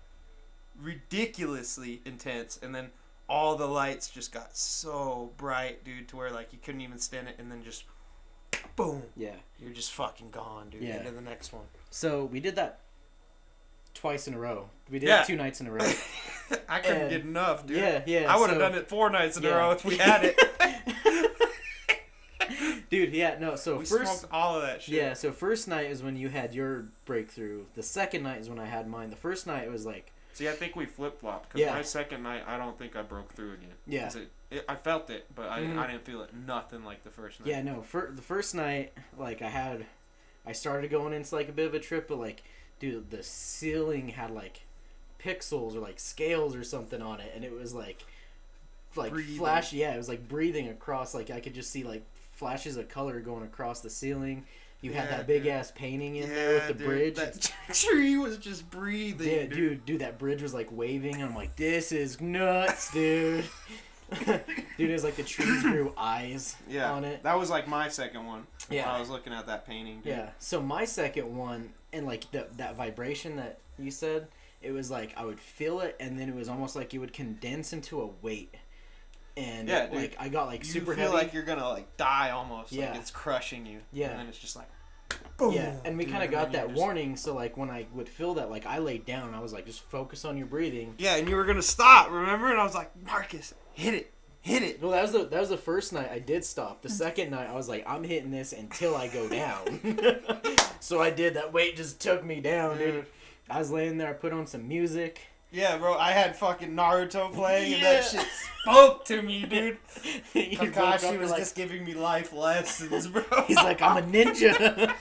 Speaker 1: ridiculously intense. And then all the lights just got so bright, dude, to where, like, you couldn't even stand it. And then just, boom.
Speaker 2: Yeah.
Speaker 1: You're just fucking gone, dude.
Speaker 2: Yeah.
Speaker 1: Into the next one.
Speaker 2: So, we did that twice in a row. We did
Speaker 1: Yeah.
Speaker 2: it 2 nights in a row.
Speaker 1: I couldn't get enough, dude.
Speaker 2: Yeah, yeah.
Speaker 1: I would have done it 4 nights in a row if we had it.
Speaker 2: Dude, yeah, no, so
Speaker 1: we
Speaker 2: first...
Speaker 1: smoked all of that shit.
Speaker 2: Yeah, so first night is when you had your breakthrough. The second night is when I had mine. The first night it was like...
Speaker 1: See, I think we flip-flopped. Because
Speaker 2: Yeah.
Speaker 1: my second night, I don't think I broke through again.
Speaker 2: Yeah.
Speaker 1: 'Cause I felt it, but I didn't feel it nothing like the first night.
Speaker 2: Yeah, no, the first night, like, I started going into, like, a bit of a trip, but, like, dude, the ceiling had, like, pixels or, like, scales or something on it, and it was, like
Speaker 1: breathing.
Speaker 2: flash, yeah, it was, like, breathing across, like, I could just see, like, flashes of color going across the ceiling. You had that big-ass painting in there with the bridge.
Speaker 1: That tree was just breathing,
Speaker 2: Yeah, dude, that bridge was, like, waving, and I'm like, this is nuts, dude. Dude, it was like the trees grew eyes on it.
Speaker 1: That was like my second one.
Speaker 2: Yeah.
Speaker 1: While I was looking at that painting, dude.
Speaker 2: Yeah. So my second one, and like that vibration that you said, it was like I would feel it, and then it was almost like it would condense into a weight. And
Speaker 1: Yeah, dude.
Speaker 2: like I got like super
Speaker 1: you feel
Speaker 2: heavy.
Speaker 1: like you're gonna like die almost.
Speaker 2: Yeah.
Speaker 1: Like it's crushing you.
Speaker 2: Yeah.
Speaker 1: And then it's just like boom.
Speaker 2: Yeah, and we
Speaker 1: dude,
Speaker 2: kind of
Speaker 1: and
Speaker 2: got
Speaker 1: then
Speaker 2: that
Speaker 1: you're
Speaker 2: warning, so like when I would feel that, like I laid down and I was like, just focus on your breathing.
Speaker 1: Yeah, and you were gonna stop, remember? And I was like, Marcus, hit it.
Speaker 2: Well, that was the first night I did stop. The second night I was like, I'm hitting this until I go down. So I did. That weight just took me down, dude. I was laying there. I put on some music.
Speaker 1: Yeah, bro, I had fucking Naruto playing, and that shit spoke to me, dude. Kakashi was just giving me life lessons, bro.
Speaker 2: He's like, I'm a ninja.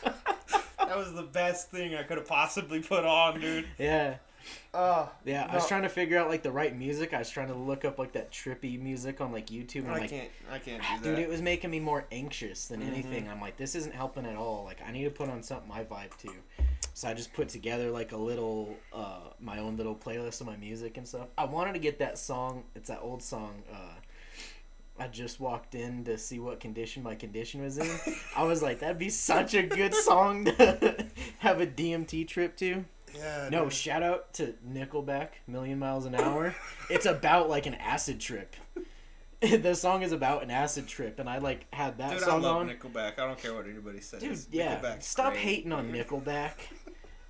Speaker 1: That was the best thing I could have possibly put on, dude.
Speaker 2: Yeah.
Speaker 1: Yeah,
Speaker 2: I was trying to figure out like the right music. I was trying to look up like that trippy music on like YouTube. And
Speaker 1: I can't do that.
Speaker 2: Dude, it was making me more anxious than anything. I'm like, this isn't helping at all. Like, I need to put on something I vibe to. So I just put together like a little, my own little playlist of my music and stuff. I wanted to get that song. It's that old song. I just walked in to see what condition my condition was in. I was like, that'd be such a good song to have a DMT trip to.
Speaker 1: Yeah.
Speaker 2: No,
Speaker 1: dude.
Speaker 2: shout out to Nickelback, Million Miles an Hour. It's about like an acid trip. The song is about an acid trip, and I like had that
Speaker 1: Dude,
Speaker 2: song
Speaker 1: I love
Speaker 2: on.
Speaker 1: Nickelback. I don't care what anybody says.
Speaker 2: Dude, yeah.
Speaker 1: Nickelback's
Speaker 2: Stop
Speaker 1: great.
Speaker 2: hating on Nickelback.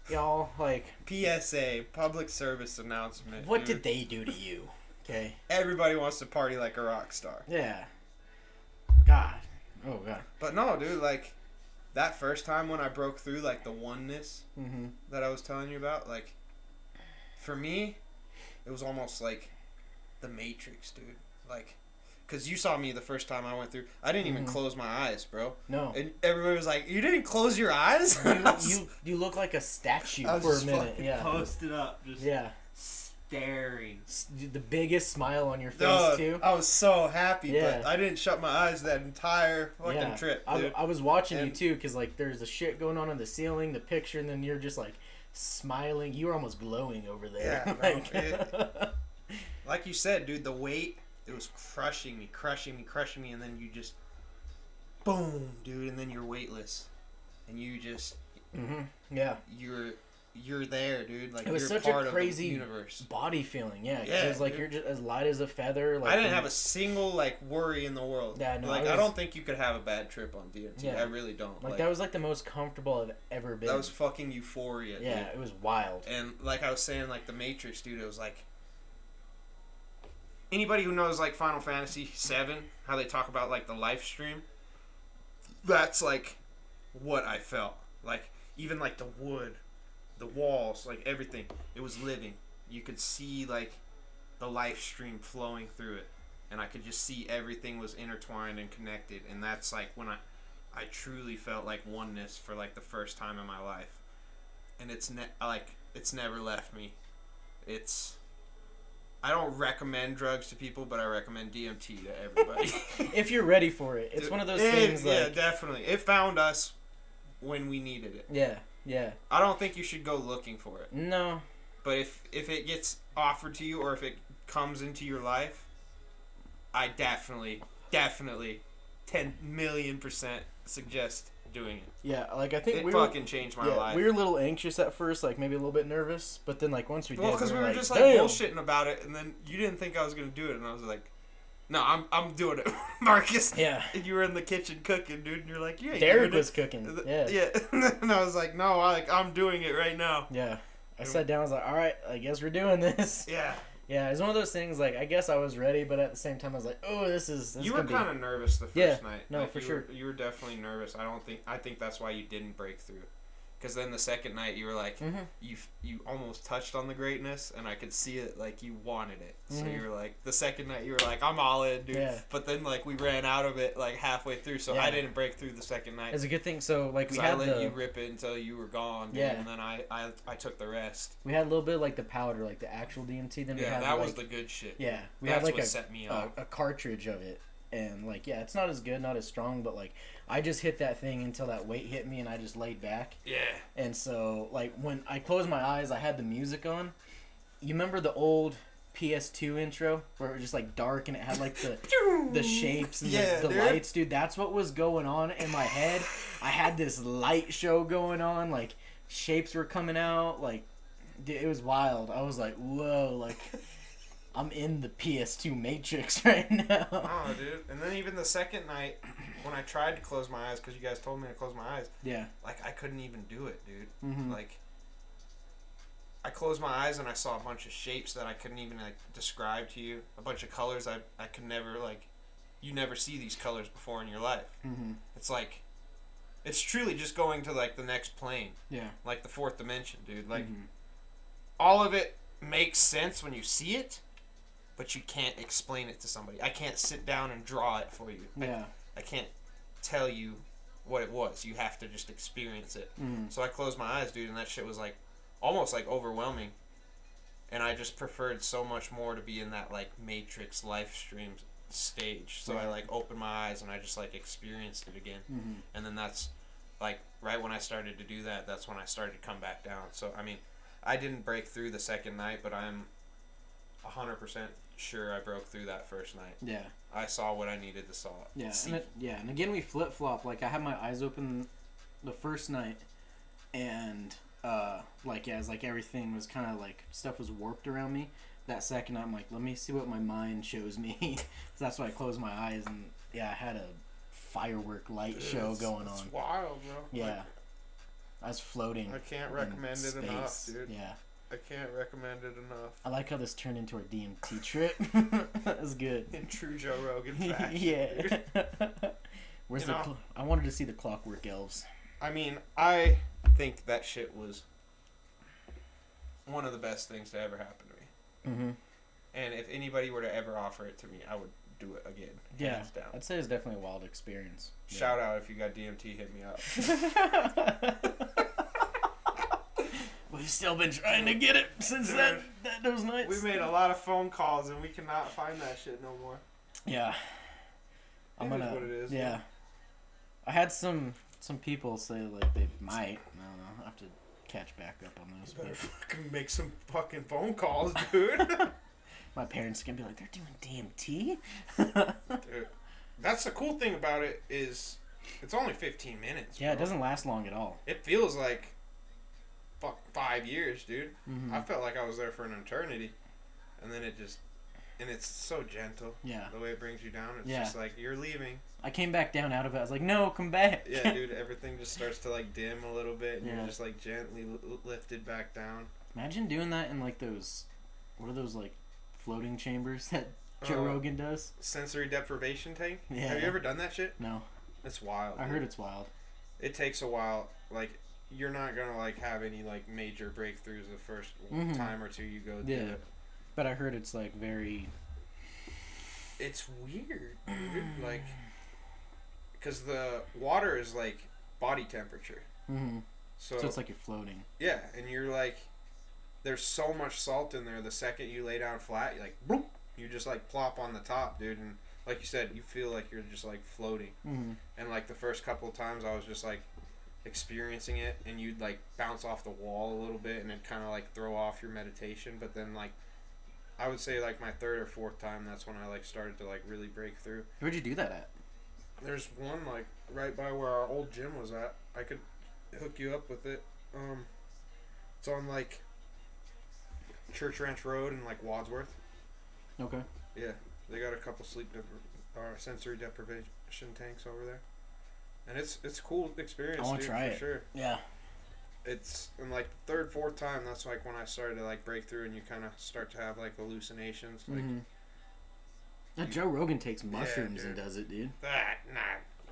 Speaker 2: Y'all, like,
Speaker 1: PSA, public service announcement.
Speaker 2: what
Speaker 1: dude.
Speaker 2: did they do to you? Okay.
Speaker 1: Everybody wants to party like a rock star.
Speaker 2: Yeah. God. Oh, God.
Speaker 1: But no, dude, like, that first time when I broke through, like, the oneness that I was telling you about, like, for me, it was almost like the Matrix, dude. Like, because you saw me the first time I went through. I didn't even close my eyes, bro.
Speaker 2: No.
Speaker 1: And everybody was like, you didn't close your eyes?
Speaker 2: You look like a statue
Speaker 1: I was
Speaker 2: for a
Speaker 1: just
Speaker 2: minute.
Speaker 1: fucking
Speaker 2: Yeah.
Speaker 1: posted up, just staring.
Speaker 2: The biggest smile on your face,
Speaker 1: Dude,
Speaker 2: too.
Speaker 1: I was so happy,
Speaker 2: Yeah.
Speaker 1: but I didn't shut my eyes that entire fucking trip, dude.
Speaker 2: I was watching you too, because like there's a shit going on the ceiling, the picture, and then you're just like smiling. You were almost glowing over there.
Speaker 1: Yeah, bro, like you said, dude, the weight, it was crushing me, and then you just, boom, dude, and then you're weightless, and you just,
Speaker 2: yeah,
Speaker 1: you're there, dude. Like,
Speaker 2: it was
Speaker 1: you're
Speaker 2: such
Speaker 1: part
Speaker 2: a
Speaker 1: of the
Speaker 2: crazy
Speaker 1: universe.
Speaker 2: body feeling. Yeah,
Speaker 1: Yeah,
Speaker 2: it was like
Speaker 1: dude.
Speaker 2: you're just as light as a feather. Like,
Speaker 1: I didn't have a single like worry in the world.
Speaker 2: Yeah, no,
Speaker 1: like I don't think you could have a bad trip on DMT.
Speaker 2: Yeah.
Speaker 1: I really don't.
Speaker 2: Like that was like the most comfortable I've ever been.
Speaker 1: That was fucking euphoria.
Speaker 2: Yeah,
Speaker 1: dude.
Speaker 2: it was wild.
Speaker 1: And like I was saying, like the Matrix, dude, it was like anybody who knows like Final Fantasy VII, how they talk about like the life stream. That's like what I felt. Like even like the wood, the walls, like everything, it was living. You could see like the life stream flowing through it, and I could just see everything was intertwined and connected. And that's like when I truly felt like oneness for like the first time in my life. And it's it's never left me. I don't recommend drugs to people, but I recommend DMT to everybody.
Speaker 2: If you're ready for it, it's one of those things.
Speaker 1: Yeah,
Speaker 2: like,
Speaker 1: definitely. It found us when we needed it.
Speaker 2: Yeah.
Speaker 1: I don't think you should go looking for it.
Speaker 2: No.
Speaker 1: But if it gets offered to you, or if it comes into your life, I definitely 10,000,000% suggest doing it.
Speaker 2: Yeah, like I think
Speaker 1: It
Speaker 2: we
Speaker 1: fucking changed my life.
Speaker 2: We were a little anxious at first, like maybe a little bit nervous, but then like once we did,
Speaker 1: Because we were
Speaker 2: like,
Speaker 1: just like
Speaker 2: damn.
Speaker 1: bullshitting about it, and then you didn't think I was gonna do it, and I was like, no, I'm doing it, Marcus.
Speaker 2: Yeah.
Speaker 1: And you were in the kitchen cooking, dude, and you're like, yeah.
Speaker 2: Derek was cooking. Yeah.
Speaker 1: Yeah. And I was like, no, I'm doing it right now.
Speaker 2: Yeah. I sat down. I was like, all right, I guess we're doing this.
Speaker 1: Yeah.
Speaker 2: Yeah, it's one of those things. Like I guess I was ready, but at the same time, I was like, oh, this
Speaker 1: you were kind of nervous the first night.
Speaker 2: No,
Speaker 1: like,
Speaker 2: for sure.
Speaker 1: You were definitely nervous. I think that's why you didn't break through. Because then the second night you were like, you almost touched on the greatness, and I could see it, like you wanted it. So you were like, the second night you were like, I'm all in, dude.
Speaker 2: Yeah.
Speaker 1: But then like we ran out of it like halfway through, so I didn't break through the second night.
Speaker 2: It's a good thing. So like
Speaker 1: I let you rip it until you were gone, dude, and then I took the rest.
Speaker 2: We had a little bit of, like the powder, like the actual DMT. Then we had
Speaker 1: that
Speaker 2: like,
Speaker 1: was the good shit.
Speaker 2: Yeah, we
Speaker 1: That's
Speaker 2: had like
Speaker 1: what set me off.
Speaker 2: a cartridge of it. And like it's not as good, not as strong, but like I just hit that thing until that weight hit me and I just laid back.
Speaker 1: Yeah.
Speaker 2: And so like when I closed my eyes, I had the music on. You remember the old PS2 intro where it was just like dark and it had like the shapes and the lights, dude? That's what was going on in my head. I had this light show going on, like shapes were coming out, like dude, it was wild. I was like, whoa, like I'm in the PS2 Matrix right now.
Speaker 1: Oh, dude. And then even the second night, when I tried to close my eyes, because you guys told me to close my eyes.
Speaker 2: Yeah.
Speaker 1: Like, I couldn't even do it, dude.
Speaker 2: Mm-hmm.
Speaker 1: Like, I closed my eyes and I saw a bunch of shapes that I couldn't even, like, describe to you. A bunch of colors I could never, like, you never see these colors before in your life.
Speaker 2: Mm-hmm.
Speaker 1: It's like, it's truly just going to, like, the next plane.
Speaker 2: Yeah.
Speaker 1: Like, the fourth dimension, dude. Like, all of it makes sense when you see it. But you can't explain it to somebody. I can't sit down and draw it for you.
Speaker 2: Yeah.
Speaker 1: I can't tell you what it was. You have to just experience it. So I closed my eyes, dude, and that shit was like almost like overwhelming. And I just preferred so much more to be in that like Matrix live stream stage. So I like opened my eyes and I just like experienced it again. And then that's like right when I started to do that, that's when I started to come back down. So I mean, I didn't break through the second night, but I'm 100% sure I broke through that first night. Yeah. I saw what I needed to saw.
Speaker 2: Yeah. And again, we flip flop. Like I had my eyes open the first night, and as like everything was kind of like stuff was warped around me. That second night, I'm like, let me see what my mind shows me. So that's why I closed my eyes, and I had a firework light show going on.
Speaker 1: It's wild, bro.
Speaker 2: Yeah.
Speaker 1: Like,
Speaker 2: I was floating.
Speaker 1: I can't recommend it enough, dude.
Speaker 2: Yeah.
Speaker 1: I can't recommend it enough.
Speaker 2: I like how this turned into our DMT trip. That was good.
Speaker 1: In true Joe Rogan fashion.
Speaker 2: Yeah. Where's I wanted to see the Clockwork Elves.
Speaker 1: I mean, I think that shit was one of the best things to ever happen to me. Mm-hmm. And if anybody were to ever offer it to me, I would do it again.
Speaker 2: Yeah.
Speaker 1: Hands down.
Speaker 2: I'd say it's definitely a wild experience.
Speaker 1: Shout out if you got DMT, hit me up.
Speaker 2: We've still been trying to get it since those nights.
Speaker 1: We made a lot of phone calls and we cannot find that shit no more.
Speaker 2: Yeah.
Speaker 1: It is what it is.
Speaker 2: Yeah. Man. I had some people say like they might. I don't know. I have to catch back up on those.
Speaker 1: You better fucking make some fucking phone calls, dude.
Speaker 2: My parents are gonna be like, they're doing DMT.
Speaker 1: Dude, that's the cool thing about it is it's only 15 minutes.
Speaker 2: Yeah, bro. It doesn't last long at all.
Speaker 1: It feels like 5 years, dude. Mm-hmm. I felt like I was there for an eternity, and then and it's so gentle. Yeah. The way it brings you down, it's just like you're leaving.
Speaker 2: I came back down out of it. I was like, no, come back.
Speaker 1: Yeah, dude. Everything just starts to like dim a little bit, and you're just like gently lifted back down.
Speaker 2: Imagine doing that in like those, what are those like floating chambers that Joe Rogan does?
Speaker 1: Sensory deprivation tank.
Speaker 2: Yeah.
Speaker 1: Have you ever done that shit?
Speaker 2: No.
Speaker 1: It's wild.
Speaker 2: I heard it's wild.
Speaker 1: It takes a while. Like, you're not gonna like have any like major breakthroughs the first time or two you go through it.
Speaker 2: But I heard it's like very.
Speaker 1: It's weird, dude. Like, because the water is like body temperature. Mm-hmm. So
Speaker 2: it's like you're floating.
Speaker 1: Yeah, and you're like, there's so much salt in there. The second you lay down flat, you're like, boop, you just like plop on the top, dude. And like you said, you feel like you're just like floating. Mm-hmm. And like the first couple of times, I was just like experiencing it, and you'd like bounce off the wall a little bit, and it'd kind of like throw off your meditation. But then like I would say like my third or fourth time, that's when I like started to like really break through.
Speaker 2: Where'd you do that at?
Speaker 1: There's one like right by where our old gym was at. I could hook you up with it. It's on like Church Ranch Road in like Wadsworth.
Speaker 2: Okay.
Speaker 1: Yeah, they got a couple sensory deprivation tanks over there, and it's a cool experience.
Speaker 2: I want to try
Speaker 1: for
Speaker 2: it.
Speaker 1: Sure.
Speaker 2: Yeah.
Speaker 1: It's in like the third, fourth time. That's like when I started to like break through, and you kind of start to have like hallucinations. Like
Speaker 2: Joe Rogan takes mushrooms and does it, dude.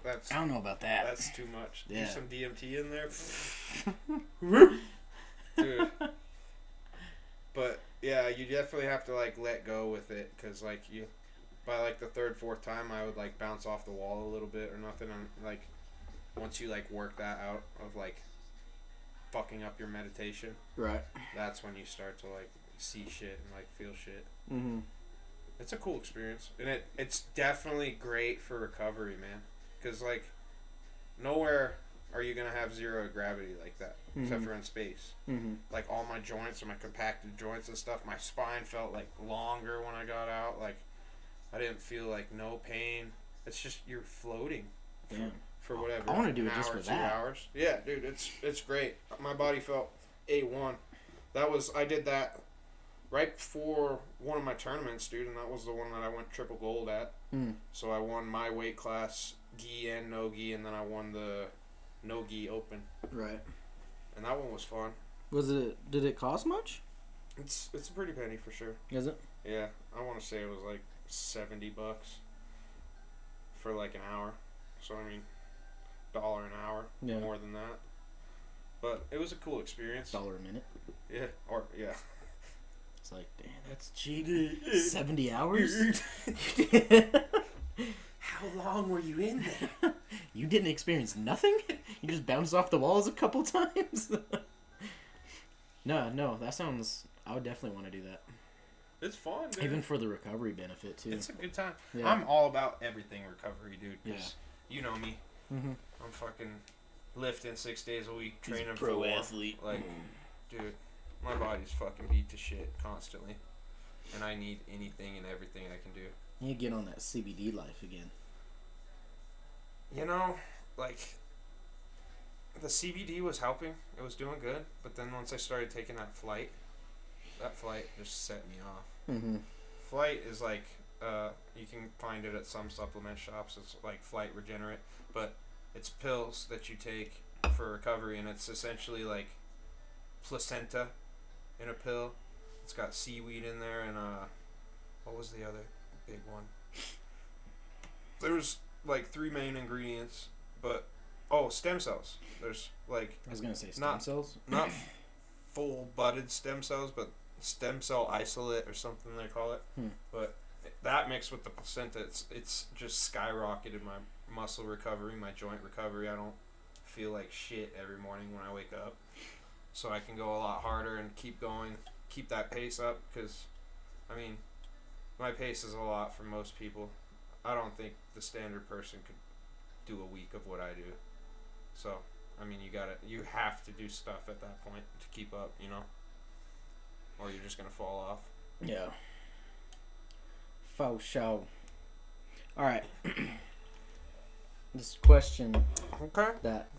Speaker 1: That's
Speaker 2: I don't know about that.
Speaker 1: That's too much.
Speaker 2: Yeah.
Speaker 1: Do some DMT in there, dude. But yeah, you definitely have to like let go with it, because like you, by like the third, fourth time, I would like bounce off the wall a little bit or nothing. And like once you like work that out of like fucking up your meditation,
Speaker 2: right?
Speaker 1: That's when you start to like see shit and like feel shit.
Speaker 2: Mm-hmm.
Speaker 1: It's a cool experience, and it's definitely great for recovery, man. Because like nowhere are you gonna have zero gravity like that, except for in space. Like all my joints and my compacted joints and stuff, my spine felt like longer when I got out. Like I didn't feel like no pain. It's just you're floating. For whatever.
Speaker 2: I want to do it just for
Speaker 1: 2
Speaker 2: that.
Speaker 1: hours. Yeah, dude, it's great. My body felt A1. I did that right before one of my tournaments, dude, and that was the one that I went triple gold at. So I won my weight class, gi and no gi, and then I won the no gi open.
Speaker 2: Right.
Speaker 1: And that one was fun.
Speaker 2: Did it cost much?
Speaker 1: It's a pretty penny for sure.
Speaker 2: Is it?
Speaker 1: Yeah, I want to say it was like $70 for like an hour. So I mean, $1 an hour, more than that. But it was a cool experience.
Speaker 2: $1 a minute.
Speaker 1: Yeah, yeah.
Speaker 2: It's like, damn, that's cheap. 70 hours?
Speaker 1: How long were you in there?
Speaker 2: You didn't experience nothing? You just bounced off the walls a couple times? No, that sounds... I would definitely want to do that.
Speaker 1: It's fun, dude.
Speaker 2: Even for the recovery benefit, too.
Speaker 1: It's a good time.
Speaker 2: Yeah.
Speaker 1: I'm all about everything recovery, dude. Cause you know me.
Speaker 2: Mm-hmm.
Speaker 1: I'm fucking lifting 6 days a week, training
Speaker 2: He's a pro
Speaker 1: for
Speaker 2: athlete.
Speaker 1: Like, dude, my body's fucking beat to shit constantly. And I need anything and everything I can do.
Speaker 2: You get on that CBD life again.
Speaker 1: You know, like, the CBD was helping. It was doing good. But then once I started taking that flight just set me off.
Speaker 2: Mm-hmm.
Speaker 1: Flight is like, you can find it at some supplement shops. It's like Flight Regenerate. But it's pills that you take for recovery. And it's essentially like placenta in a pill. It's got seaweed in there. And what was the other big one? There's like 3 main ingredients. But, stem cells. There's like...
Speaker 2: I was going to say stem cells?
Speaker 1: Not full-budded stem cells, but stem cell isolate or something they call it. But that mixed with the placenta, it's just skyrocketed my muscle recovery, my joint recovery. I don't feel like shit every morning when I wake up. So I can go a lot harder and keep going, keep that pace up, because, I mean, my pace is a lot for most people. I don't think the standard person could do a week of what I do. So, I mean, you have to do stuff at that point to keep up, you know? Or you're just gonna fall off.
Speaker 2: Yeah. Faux show. Alright. This question that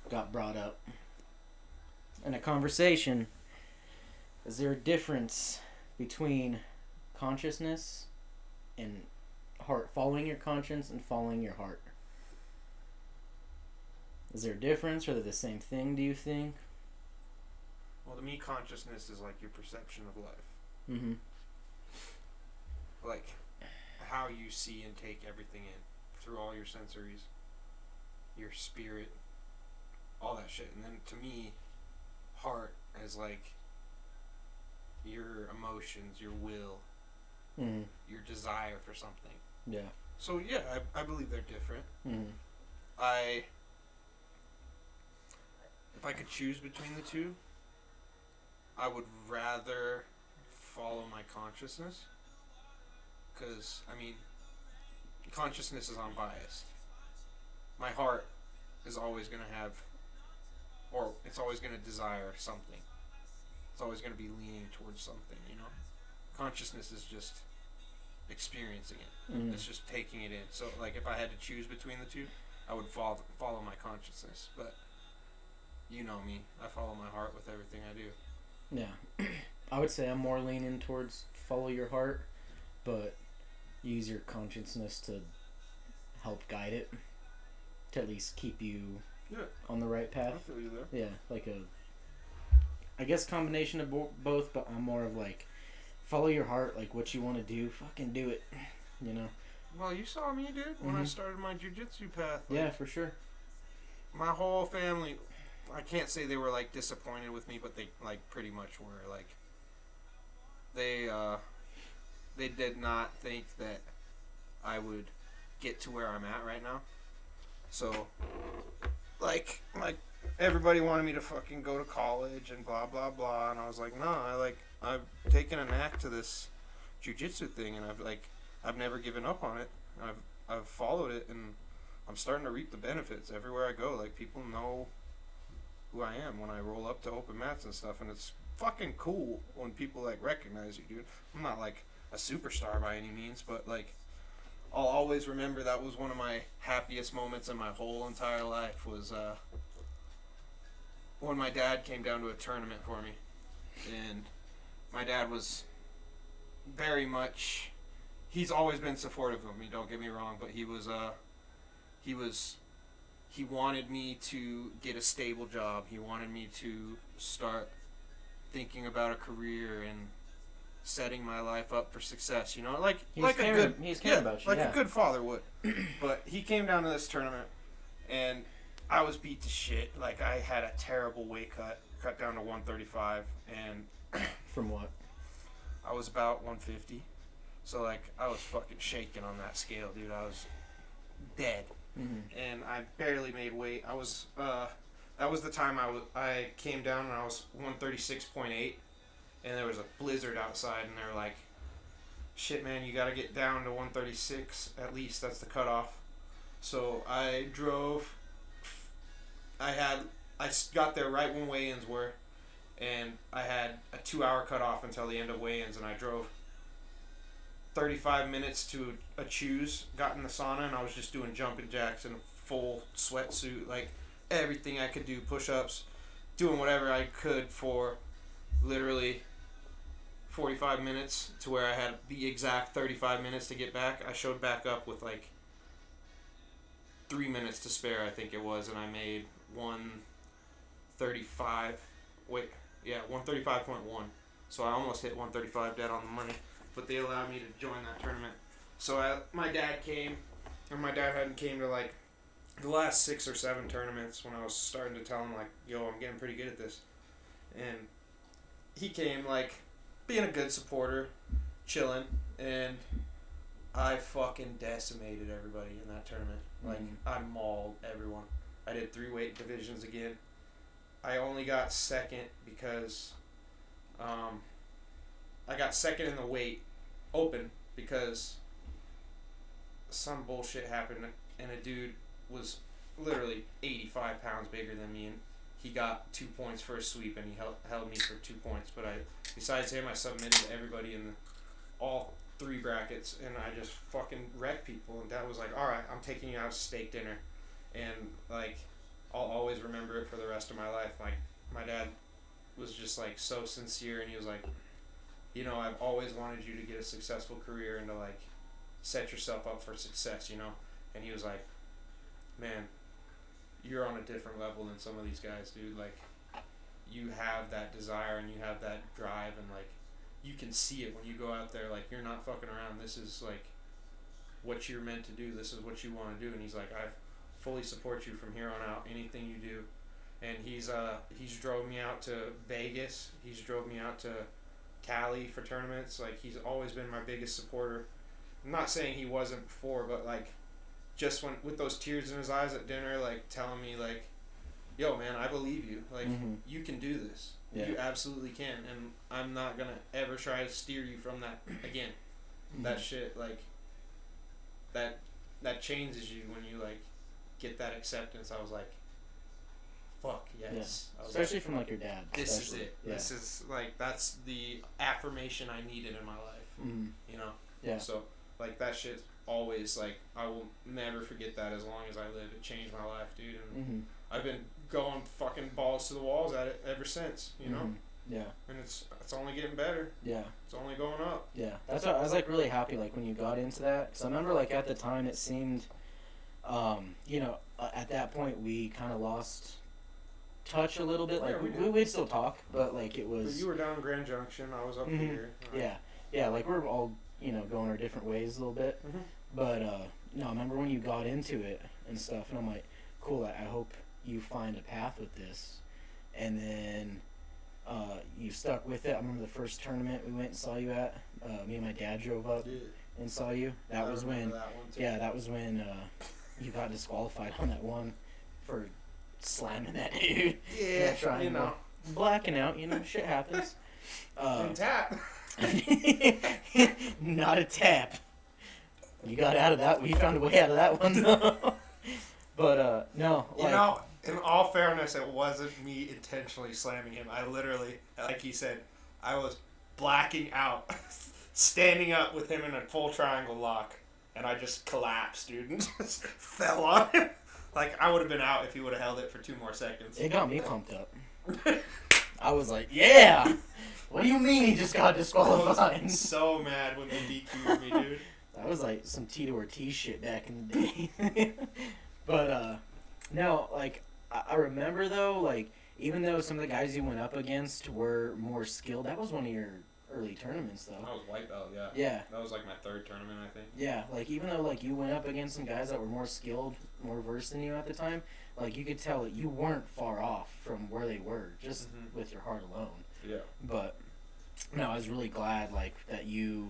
Speaker 2: got brought up in a conversation. Is there a difference between consciousness and heart, following your conscience and following your heart? Is there a difference, or are they the same thing, do you think?
Speaker 1: Well, to me, consciousness is like your perception of life.
Speaker 2: Mm-hmm.
Speaker 1: Like, how you see and take everything in through all your sensories, your spirit, all that shit. And then to me, heart is like your emotions, your will, your desire for something.
Speaker 2: Yeah.
Speaker 1: So yeah, I believe they're different. If I could choose between the two, I would rather follow my consciousness, because, I mean, consciousness is unbiased. My heart is always going to have, or it's always going to desire something. It's always going to be leaning towards something, you know?
Speaker 3: consciousness is just experiencing it.
Speaker 2: Mm.
Speaker 3: It's just taking it in. So, like, if I had to choose between the two, I would follow my consciousness. But you know me, I follow my heart with everything I do.
Speaker 2: Yeah. I would say I'm more leaning towards follow your heart, but use your consciousness to help guide it, to at least keep you on the right path.
Speaker 3: I feel you there.
Speaker 2: Yeah, like a, I guess, combination of both, but I'm more of like, follow your heart, like what you want to do, fucking do it, you know?
Speaker 3: Well, you saw me, dude, when I started my jiu-jitsu path. Like,
Speaker 2: yeah, for sure.
Speaker 3: My whole family, I can't say they were, like, disappointed with me, but they, like, pretty much were. Like, they did not think that I would get to where I'm at right now. So, like everybody wanted me to fucking go to college and blah, blah, blah. And I was like, nah, I've taken a knack to this jiu-jitsu thing, and I've never given up on it. I've followed it, and I'm starting to reap the benefits everywhere I go. Like, people know who I am when I roll up to open mats and stuff, and it's fucking cool when people, like, recognize you, dude. I'm not, like, a superstar by any means, but, like, I'll always remember that was one of my happiest moments in my whole entire life was when my dad came down to a tournament for me. And my dad was very much, he's always been supportive of me, don't get me wrong, but he wanted me to get a stable job. He wanted me to start thinking about a career and setting my life up for success, you know,
Speaker 2: He's
Speaker 3: a
Speaker 2: caring about you,
Speaker 3: like a good father would. But he came down to this tournament, and I was beat to shit. Like, I had a terrible weight cut down to 135, and
Speaker 2: From what?
Speaker 3: I was about 150. So, like, I was fucking shaking on that scale, dude. I was dead.
Speaker 2: Mm-hmm.
Speaker 3: And I barely made weight. I was, that was the time I came down and I was 136.8. And there was a blizzard outside, and they were like, shit, man, you got to get down to 136 at least. That's the cutoff. So I drove. I got there right when weigh-ins were, and I had a 2-hour cutoff until the end of weigh-ins, and I drove 35 minutes to a choose, got in the sauna, and I was just doing jumping jacks in a full sweatsuit, like everything I could do, push-ups, doing whatever I could for literally 45 minutes to where I had the exact 35 minutes to get back. I showed back up with like 3 minutes to spare, I think it was, and I made 135. 135.1. So I almost hit 135 dead on the money, but they allowed me to join that tournament. So my dad came, and my dad hadn't came to like the last 6 or 7 tournaments when I was starting to tell him like, yo, I'm getting pretty good at this. And he came like being a good supporter, chilling, and I fucking decimated everybody in that tournament. Like, I mauled everyone. I did 3 weight divisions again. I only got second because I got second in the weight open because some bullshit happened, and a dude was literally 85 pounds bigger than me, and he got 2 points for a sweep, and he held me for 2 points. But besides him, I submitted everybody in all 3 brackets, and I just fucking wrecked people. And Dad was like, all right, I'm taking you out to steak dinner. And, like, I'll always remember it for the rest of my life. Like, my dad was just, like, so sincere, and he was like, you know, I've always wanted you to get a successful career and to, like, set yourself up for success, you know? And he was like, man, you're on a different level than some of these guys, dude. Like, you have that desire and you have that drive, and, like, you can see it when you go out there. Like, you're not fucking around. This is, like, what you're meant to do. This is what you want to do. And he's like, I fully support you from here on out, anything you do. And he's drove me out to Vegas. He's drove me out to Cali for tournaments. Like, he's always been my biggest supporter. I'm not saying he wasn't before, but, like, just when with those tears in his eyes at dinner, like, telling me, like, yo, man, I believe you. Like, you can do this. Yeah. You absolutely can. And I'm not going to ever try to steer you from that again. That shit, like, that changes you when you, like, get that acceptance. I was like, fuck yes. I was
Speaker 2: Especially from like your dad.
Speaker 3: this is
Speaker 2: especially.
Speaker 3: it.
Speaker 2: Yeah.
Speaker 3: This is like that's the affirmation I needed in my life.
Speaker 2: Mm-hmm.
Speaker 3: You know.
Speaker 2: Yeah.
Speaker 3: So like that shit always like I will never forget that as long as I live. It changed my life, dude. And
Speaker 2: Mm-hmm.
Speaker 3: I've been going fucking balls to the walls at it ever since. You know.
Speaker 2: Mm-hmm. Yeah.
Speaker 3: And it's only getting better.
Speaker 2: Yeah.
Speaker 3: It's only going up.
Speaker 2: Yeah. That's why I was like really happy like when you got into that. Because I remember like at the time it seemed, you know, at that point we kind of lost touch a little bit. Like
Speaker 3: Yeah,
Speaker 2: we'd still talk, but like it was.
Speaker 3: But you were down Grand Junction. I was up
Speaker 2: Mhm.
Speaker 3: here.
Speaker 2: Yeah. Yeah. Like we're all, you know, going our different ways a little bit.
Speaker 3: Mhm.
Speaker 2: But no, I remember when you got into it and stuff, and I'm like, cool. I hope you find a path with this, and then. You stuck with it. I remember the first tournament we went and saw you at. Me and my dad drove up
Speaker 3: Yeah.
Speaker 2: and saw you. That was when.
Speaker 3: That one too.
Speaker 2: Yeah, that was when you got disqualified on that one for slamming that dude.
Speaker 3: Yeah.
Speaker 2: Trying
Speaker 3: You know.
Speaker 2: blacking out. You know, shit happens.
Speaker 3: And tap.
Speaker 2: Not a tap. You got out of that. We found a way out of that one though. But no,
Speaker 3: You
Speaker 2: like,
Speaker 3: know, in all fairness, it wasn't me intentionally slamming him. I literally, like he said, I was blacking out, standing up with him in a full triangle lock, and I just collapsed, dude, and just fell on him. Like, I would have been out if he would have held it for 2 more seconds.
Speaker 2: it got me pumped up. I was like, yeah. What do you mean he just got
Speaker 3: I was
Speaker 2: disqualified?
Speaker 3: so mad when they DQ'd me, dude.
Speaker 2: That was like some Tito Ortiz shit back in the day. But no, like I remember though, like even though some of the guys you went up against were more skilled, that was one of your early tournaments though.
Speaker 3: I was wipeout, yeah.
Speaker 2: Yeah.
Speaker 3: That was like my 3rd tournament, I think.
Speaker 2: Yeah, like even though like you went up against some guys that were more skilled, more versed than you at the time, like you could tell that you weren't far off from where they were just
Speaker 3: Mhm.
Speaker 2: with your heart alone.
Speaker 3: Yeah.
Speaker 2: But no, I was really glad like that you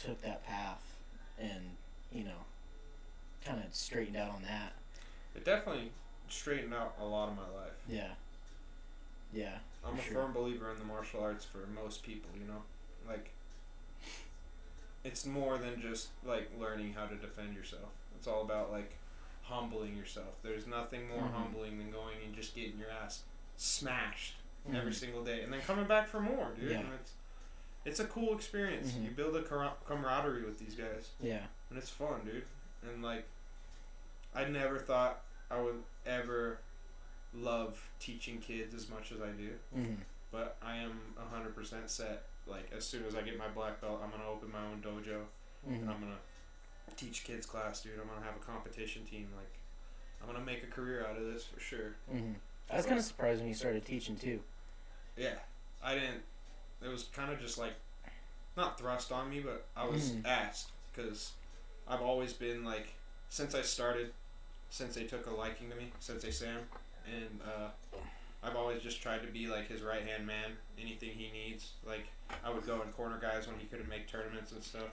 Speaker 2: took that path and, you know, kind of straightened out on that.
Speaker 3: It definitely straightened out a lot of my life.
Speaker 2: Yeah. Yeah.
Speaker 3: I'm a
Speaker 2: sure.
Speaker 3: firm believer in the martial arts for most people, you know? Like, it's more than just, like, learning how to defend yourself. It's all about, like, humbling yourself. There's nothing more
Speaker 2: Mhm.
Speaker 3: humbling than going and just getting your ass smashed every
Speaker 2: Mhm.
Speaker 3: single day and then coming back for more, dude.
Speaker 2: Yeah.
Speaker 3: And it's a cool experience.
Speaker 2: Mhm.
Speaker 3: You build a camaraderie with these guys,
Speaker 2: Yeah.
Speaker 3: and it's fun, dude. And, like, I never thought I would ever love teaching kids as much as I do.
Speaker 2: Mhm.
Speaker 3: But I am 100% set. Like, as soon as I get my black belt, I'm going to open my own dojo. And I'm
Speaker 2: Mhm.
Speaker 3: going to teach kids class, dude. I'm going to have a competition team. Like, I'm going to make a career out of this for sure.
Speaker 2: Mhm. I was kind of surprised when you started teaching too.
Speaker 3: Yeah. I didn't. It was kind of just like, not thrust on me, but I was
Speaker 2: Mhm.
Speaker 3: asked. Because I've always been like, since I started, Sensei took a liking to me, Sensei Sam. And I've always just tried to be like his right hand man. Anything he needs, like I would go and corner guys when he couldn't make tournaments and stuff.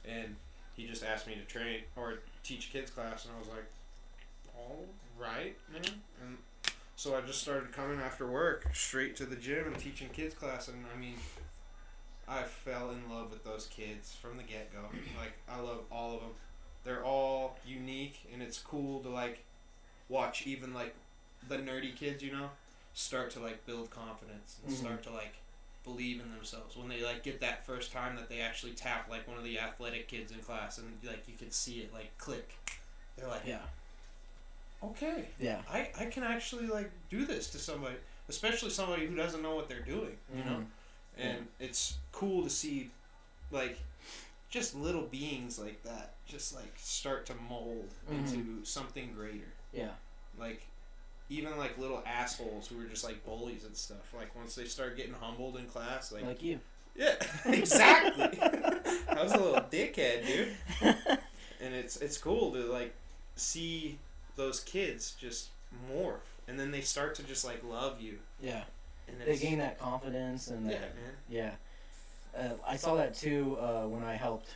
Speaker 3: And he just asked me to train or teach kids class, and I was like, all right, man. And so I just started coming after work straight to the gym and teaching kids class. And I mean, I fell in love with those kids from the get go. Like I love all of them. They're all unique, and it's cool to like watch even like the nerdy kids, you know, start to like build confidence and
Speaker 2: Mhm.
Speaker 3: start to like believe in themselves when they like get that first time that they actually tap like one of the athletic kids in class, and like you can see it like click. They're like,
Speaker 2: Yeah.
Speaker 3: okay,
Speaker 2: Yeah.
Speaker 3: I can actually like do this to somebody, especially somebody who doesn't know what they're doing, you know.
Speaker 2: Mhm.
Speaker 3: And it's cool to see like just little beings like that just like start to mold
Speaker 2: Mhm.
Speaker 3: into something greater.
Speaker 2: Yeah.
Speaker 3: Like even like little assholes who were just like bullies and stuff, like once they start getting humbled in class, like
Speaker 2: you.
Speaker 3: yeah, exactly. I was a little dickhead, dude. And it's cool to like see those kids just morph, and then they start to just like love you.
Speaker 2: Yeah.
Speaker 3: And
Speaker 2: They gain that confidence and
Speaker 3: yeah,
Speaker 2: that.
Speaker 3: man.
Speaker 2: Yeah. I saw that too when I helped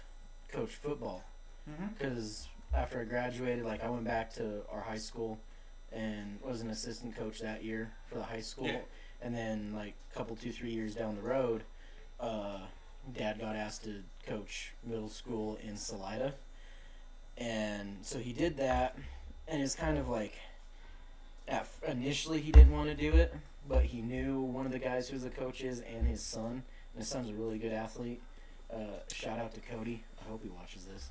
Speaker 2: coach football.
Speaker 3: Mm-hmm.
Speaker 2: Because after I graduated, like I went back to our high school and was an assistant coach that year for the high school.
Speaker 3: Yeah.
Speaker 2: And then like a couple, 2-3 years down the road, Dad got asked to coach middle school in Salida. And so he did that, and it's kind of like, Initially he didn't want to do it, but he knew one of the guys who was the coaches and his son. And his son's a really good athlete. Shout out to Cody. I hope he watches this.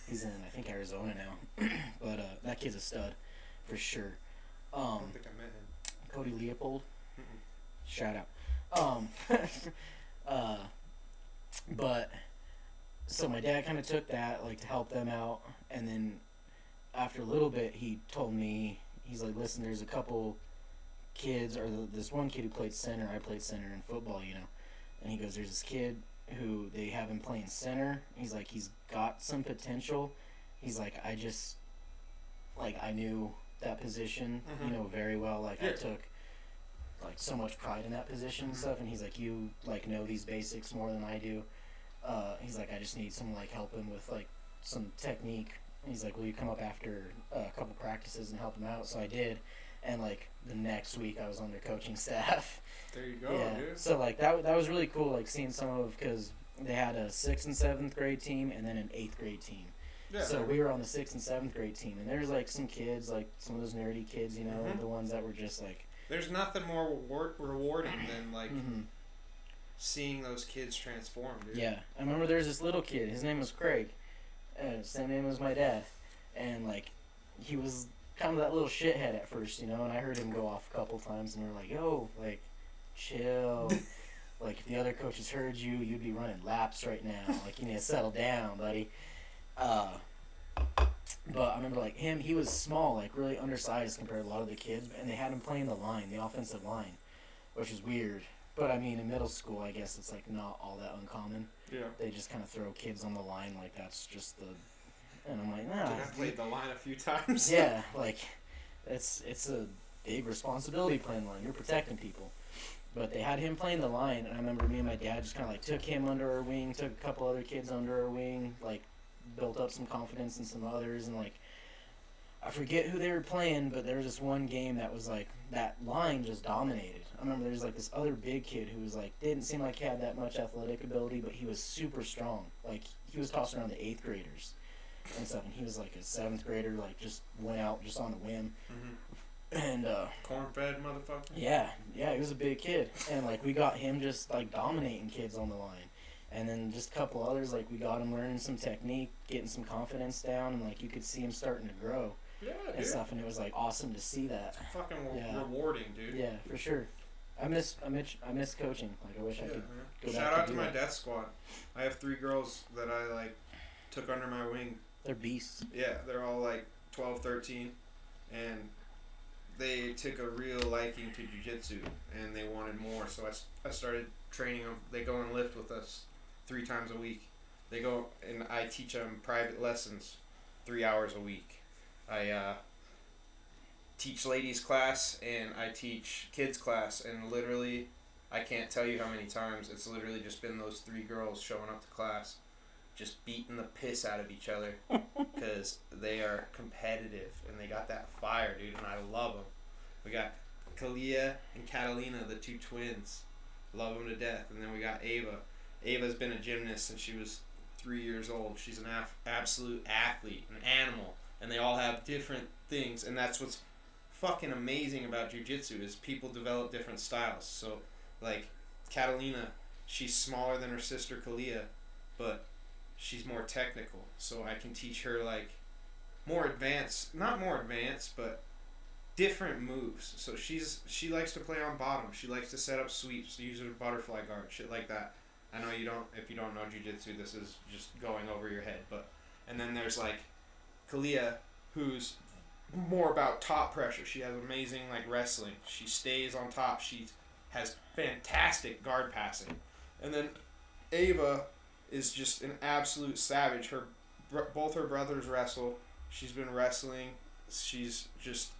Speaker 2: He's in, I think, Arizona now. But that kid's a stud, for sure.
Speaker 3: I don't think I met him.
Speaker 2: Cody Leopold.
Speaker 3: Mm-mm.
Speaker 2: Shout out. But so my dad kind of took that, like, to help them out, and then after a little bit, he told me, he's like, listen, there's a couple kids, or this one kid who played center. I played center in football, you know, and he goes, there's this kid who they have him playing center. He's like, he's got some potential. He's like, I knew that position, you know, very well. Like, I took like so much pride in that position and stuff. And he's like, you like know these basics more than I do. He's like, I just need someone like help him with like some technique. And he's like, will you come up after a couple practices and help him out? So I did. And like the next week I was on their coaching staff.
Speaker 3: There you go,
Speaker 2: Yeah.
Speaker 3: dude.
Speaker 2: So like that was really cool, like seeing some of, because they had a 6th and 7th grade team and then an 8th grade team.
Speaker 3: Yeah.
Speaker 2: So we were on the 6th and 7th grade team, and there's like some kids, like some of those nerdy kids, you know, the ones that were just like.
Speaker 3: There's nothing more rewarding than like seeing those kids transform, dude.
Speaker 2: Yeah, I remember there's this little kid. His name was Craig. Same name as my dad, and like he was kind of that little shithead at first, you know. And I heard him go off a couple times, and we were like, "Yo, like, chill." Like, if the other coaches heard you, you'd be running laps right now. Like, you need to settle down, buddy. But I remember, like, he was small, like, really undersized compared to a lot of the kids. And they had him playing the line, the offensive line, which is weird. But, I mean, in middle school, I guess it's, like, not all that uncommon.
Speaker 3: Yeah.
Speaker 2: They just kind of throw kids on the line like that's just the... And I'm like, nah.
Speaker 3: Dude, I played the line a few times.
Speaker 2: Yeah, like, it's a big responsibility playing the line. You're protecting people. But they had him playing the line, and I remember me and my dad just kind of like took him under our wing, took a couple other kids under our wing, like built up some confidence in some others, and like I forget who they were playing, but there was this one game that was like that line just dominated. I remember there was like this other big kid who was like didn't seem like he had that much athletic ability, but he was super strong. Like he was tossing around the 8th graders and stuff, and he was like a 7th grader, like just went out just on a whim. And
Speaker 3: corn-fed motherfucker.
Speaker 2: Yeah, he was a big kid, and like we got him just like dominating kids on the line, and then just a couple others, like we got him learning some technique, getting some confidence down, and like you could see him starting to grow and
Speaker 3: dude.
Speaker 2: stuff, and it was like awesome to see that.
Speaker 3: Fucking
Speaker 2: rewarding,
Speaker 3: dude.
Speaker 2: Yeah, for sure. I miss coaching. Like I wish I could go
Speaker 3: Shout
Speaker 2: back
Speaker 3: out
Speaker 2: to
Speaker 3: to
Speaker 2: do
Speaker 3: my
Speaker 2: that.
Speaker 3: death squad. I have 3 girls that I like took under my wing.
Speaker 2: They're beasts.
Speaker 3: Yeah, they're all like 12, 13, and they took a real liking to jiu-jitsu, and they wanted more, so I started training them. They go and lift with us 3 times a week. They go, and I teach them private lessons 3 hours a week. I teach ladies class, and I teach kids class, and literally, I can't tell you how many times it's literally just been those 3 girls showing up to class, just beating the piss out of each other because they are competitive and they got that fire, dude, and I love them. We got Kalia and Catalina, the 2 twins. Love them to death. And then we got Ava. Ava's been a gymnast since she was 3 years old. She's an absolute athlete, an animal, and they all have different things, and that's what's fucking amazing about jiu-jitsu is people develop different styles. So, like, Catalina, she's smaller than her sister Kalia, but she's more technical, so I can teach her like not more advanced, but different moves. So she likes to play on bottom. She likes to set up sweeps, use her butterfly guard, shit like that. I know if you don't know jiu-jitsu, this is just going over your head, and then there's like Kalia, who's more about top pressure. She has amazing like wrestling. She stays on top. She has fantastic guard passing. And then Ava is just an absolute savage. Both her brothers wrestle. She's been wrestling. She's just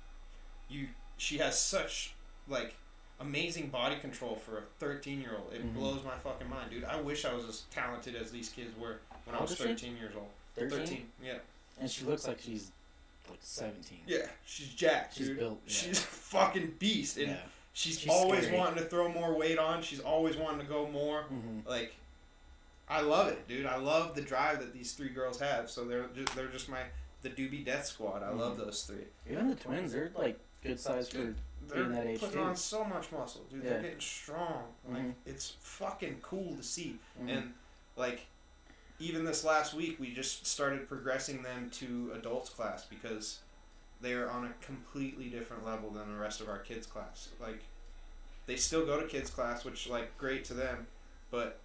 Speaker 3: she has such like amazing body control for a 13-year-old. It blows my fucking mind, dude. I wish I was as talented as these kids were when I was 13 years old. 13? Yeah.
Speaker 2: And she looks like she's like 17.
Speaker 3: Yeah, she's jacked, dude.
Speaker 2: She's built. Yeah.
Speaker 3: She's a fucking beast, and
Speaker 2: Yeah.
Speaker 3: she's always
Speaker 2: scary.
Speaker 3: wanting to throw more weight on. She's always wanting to go more. Like, I love it, dude. I love the drive that these 3 girls have. So they're just the Dewby Death Squad. I love those 3.
Speaker 2: Even the twins, they're like good size
Speaker 3: Dude,
Speaker 2: for being that age
Speaker 3: putting
Speaker 2: too.
Speaker 3: on so much muscle, dude.
Speaker 2: Yeah.
Speaker 3: They're getting strong. Like
Speaker 2: Mhm.
Speaker 3: it's fucking cool to see.
Speaker 2: Mhm.
Speaker 3: And like even this last week, we just started progressing them to adults class because they're on a completely different level than the rest of our kids class. Like they still go to kids class, which like great to them, but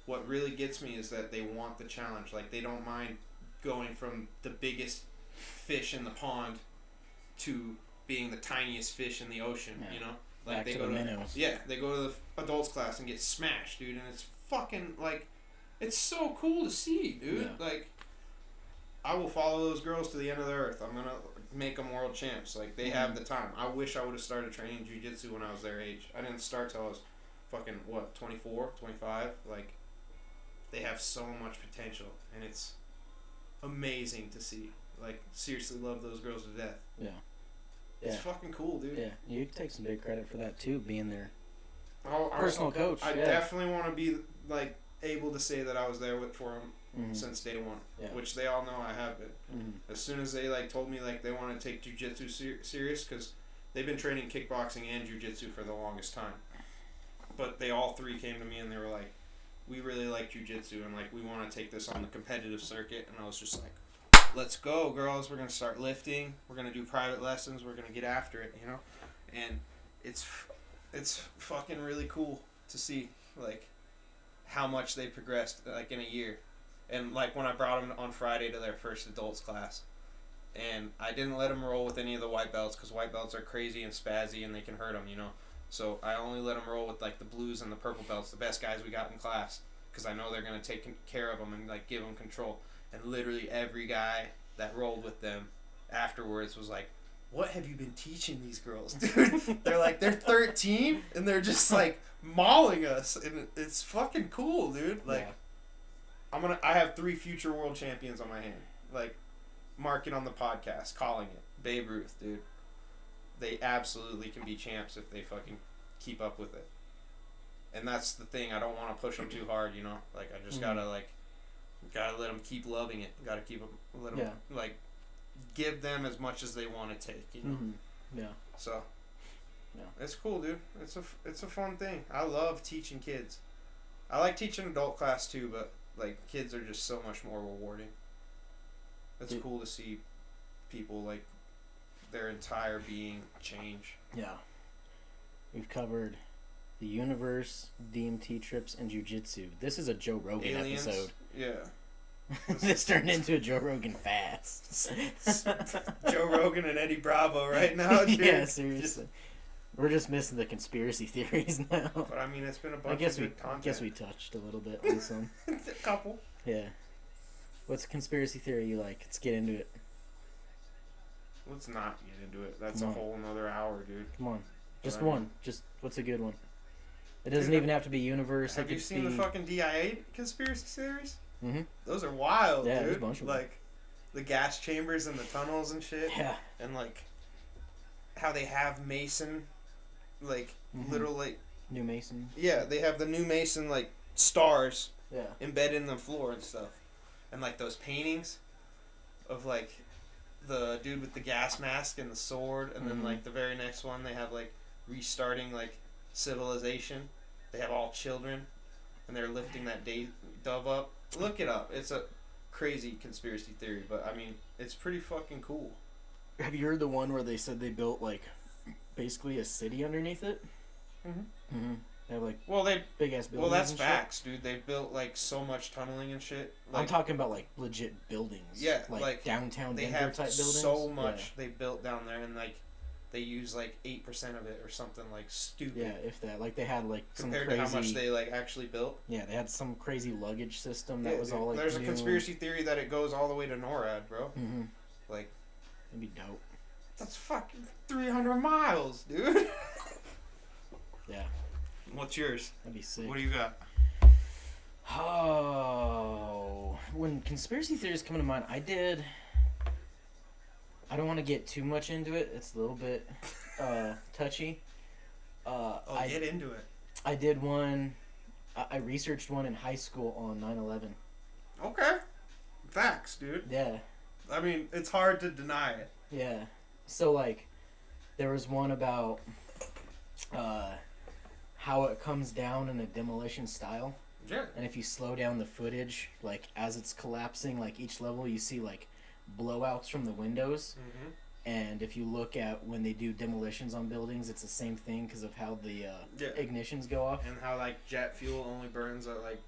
Speaker 3: what really gets me is that they want the challenge. Like they don't mind going from the biggest fish in the pond to being the tiniest fish in the ocean,
Speaker 2: Yeah.
Speaker 3: you know? Like
Speaker 2: Back
Speaker 3: they
Speaker 2: to
Speaker 3: go
Speaker 2: the
Speaker 3: to
Speaker 2: minnows.
Speaker 3: Yeah, they go to the adults class and get smashed, dude, and it's fucking like it's so cool to see, dude.
Speaker 2: Yeah.
Speaker 3: Like I will follow those girls to the end of the earth. I'm going to make them world champs. Like they have the time. I wish I would have started training jiu-jitsu when I was their age. I didn't start till I was fucking 24, 25. Like they have so much potential, and it's amazing to see. Like, seriously love those girls to death.
Speaker 2: Yeah.
Speaker 3: It's
Speaker 2: Yeah.
Speaker 3: fucking cool, dude.
Speaker 2: Yeah, you can take some big credit for that too, being their
Speaker 3: I
Speaker 2: personal coach.
Speaker 3: I
Speaker 2: yeah.
Speaker 3: definitely want to be, like, able to say that I was there for them
Speaker 2: Mhm.
Speaker 3: since day one,
Speaker 2: Yeah.
Speaker 3: which they all know I have been.
Speaker 2: Mhm.
Speaker 3: As soon as they, like, told me, like, they want to take jiu-jitsu serious, because they've been training kickboxing and jiu-jitsu for the longest time. But they all three came to me and they were like, we really like jiu-jitsu and like we want to take this on the competitive circuit. And I was just like, let's go, girls. We're gonna start lifting. We're gonna do private lessons. We're gonna get after it, you know. And it's fucking really cool to see like how much they progressed like in a year. And like when I brought them on Friday to their first adults class, and I didn't let them roll with any of the white belts because white belts are crazy and spazzy and they can hurt them, you know. So I only let them roll with like the blues and the purple belts, the best guys we got in class, because I know they're gonna take care of them and like give them control. And literally every guy that rolled with them afterwards was like, "What have you been teaching these girls, dude?" they're 13 and they're just like mauling us, and it's fucking cool, dude. Like,
Speaker 2: Yeah.
Speaker 3: I have 3 future world champions on my hand, like marking on the podcast, calling it Babe Ruth, dude. They absolutely can be champs if they fucking keep up with it. And that's the thing. I don't want to push them too hard, you know. Like I just gotta let them keep loving it. Gotta keep them, let them like give them as much as they want to take, you know.
Speaker 2: Mhm. Yeah.
Speaker 3: So.
Speaker 2: Yeah.
Speaker 3: It's cool, dude. It's a fun thing. I love teaching kids. I like teaching adult class too, but like kids are just so much more rewarding. It's cool to see people like their entire being change.
Speaker 2: Yeah. We've covered the universe, DMT trips, and jiu-jitsu. This is a Joe Rogan
Speaker 3: Aliens.
Speaker 2: episode.
Speaker 3: Yeah.
Speaker 2: This turned into a Joe Rogan fast.
Speaker 3: Joe Rogan and Eddie Bravo right now, dude.
Speaker 2: Yeah, seriously. We're just missing the conspiracy theories now.
Speaker 3: But I mean, it's been a bunch
Speaker 2: I
Speaker 3: of good content.
Speaker 2: guess we touched a little bit on some.
Speaker 3: A couple.
Speaker 2: Yeah. What's a conspiracy theory you like? Let's get into it.
Speaker 3: Let's not get into it. That's
Speaker 2: Come
Speaker 3: a
Speaker 2: on.
Speaker 3: whole another hour, dude.
Speaker 2: Come on. Just
Speaker 3: Right.
Speaker 2: one. Just what's a good one? It doesn't
Speaker 3: Dude,
Speaker 2: even have to be universe.
Speaker 3: Have you seen the fucking DIA conspiracy theories?
Speaker 2: Mm-hmm.
Speaker 3: Those are wild,
Speaker 2: Yeah,
Speaker 3: dude.
Speaker 2: there's a bunch of them.
Speaker 3: Like the gas chambers and the tunnels and shit.
Speaker 2: Yeah.
Speaker 3: And like how they have Mason, like
Speaker 2: Mhm.
Speaker 3: little like
Speaker 2: New Mason.
Speaker 3: yeah, they have the new Mason like stars
Speaker 2: Yeah.
Speaker 3: embedded in the floor and stuff, and like those paintings of like the dude with the gas mask and the sword, and then
Speaker 2: Mhm.
Speaker 3: like the very next one they have like restarting like civilization. They have all children, and they're lifting that dove up. Look it up. It's a crazy conspiracy theory, but I mean it's pretty fucking cool.
Speaker 2: Have you heard the one where they said they built like basically a city underneath it?
Speaker 3: Mhm.
Speaker 2: Mm-hmm. They have like
Speaker 3: Well,
Speaker 2: big ass buildings.
Speaker 3: well, that's
Speaker 2: and shit.
Speaker 3: facts, dude. They built like so much tunneling and shit. Like,
Speaker 2: I'm talking about like legit buildings.
Speaker 3: Yeah,
Speaker 2: like,
Speaker 3: like,
Speaker 2: downtown
Speaker 3: they
Speaker 2: Denver
Speaker 3: have
Speaker 2: type buildings.
Speaker 3: so much they built down there, and like they use like 8% of it or something like stupid.
Speaker 2: Yeah, if that. Like they had like some
Speaker 3: Compared
Speaker 2: crazy.
Speaker 3: to how much they like actually built.
Speaker 2: Yeah, they had some crazy luggage system that
Speaker 3: Yeah,
Speaker 2: was
Speaker 3: dude.
Speaker 2: all like.
Speaker 3: There's a
Speaker 2: new.
Speaker 3: conspiracy theory that it goes all the way to NORAD, bro.
Speaker 2: Mm-hmm.
Speaker 3: Like
Speaker 2: That'd be dope.
Speaker 3: that's fucking 300 miles, dude.
Speaker 2: Yeah,
Speaker 3: What's yours?
Speaker 2: that'd be sick.
Speaker 3: What do you got?
Speaker 2: Oh, when conspiracy theories come to mind, I don't want to get too much into it. It's a little bit touchy.
Speaker 3: Get into it.
Speaker 2: I did one. I researched one in high school on 9/11.
Speaker 3: Okay. Facts, dude.
Speaker 2: Yeah,
Speaker 3: I mean, it's hard to deny it.
Speaker 2: yeah. So like, There was one about how it comes down in a demolition style.
Speaker 3: Yeah.
Speaker 2: And if you slow down the footage, like as it's collapsing, like each level, you see like blowouts from the windows.
Speaker 3: Mm-hmm.
Speaker 2: And if you look at when they do demolitions on buildings, it's the same thing because of how the ignitions go off.
Speaker 3: And how like jet fuel only burns at like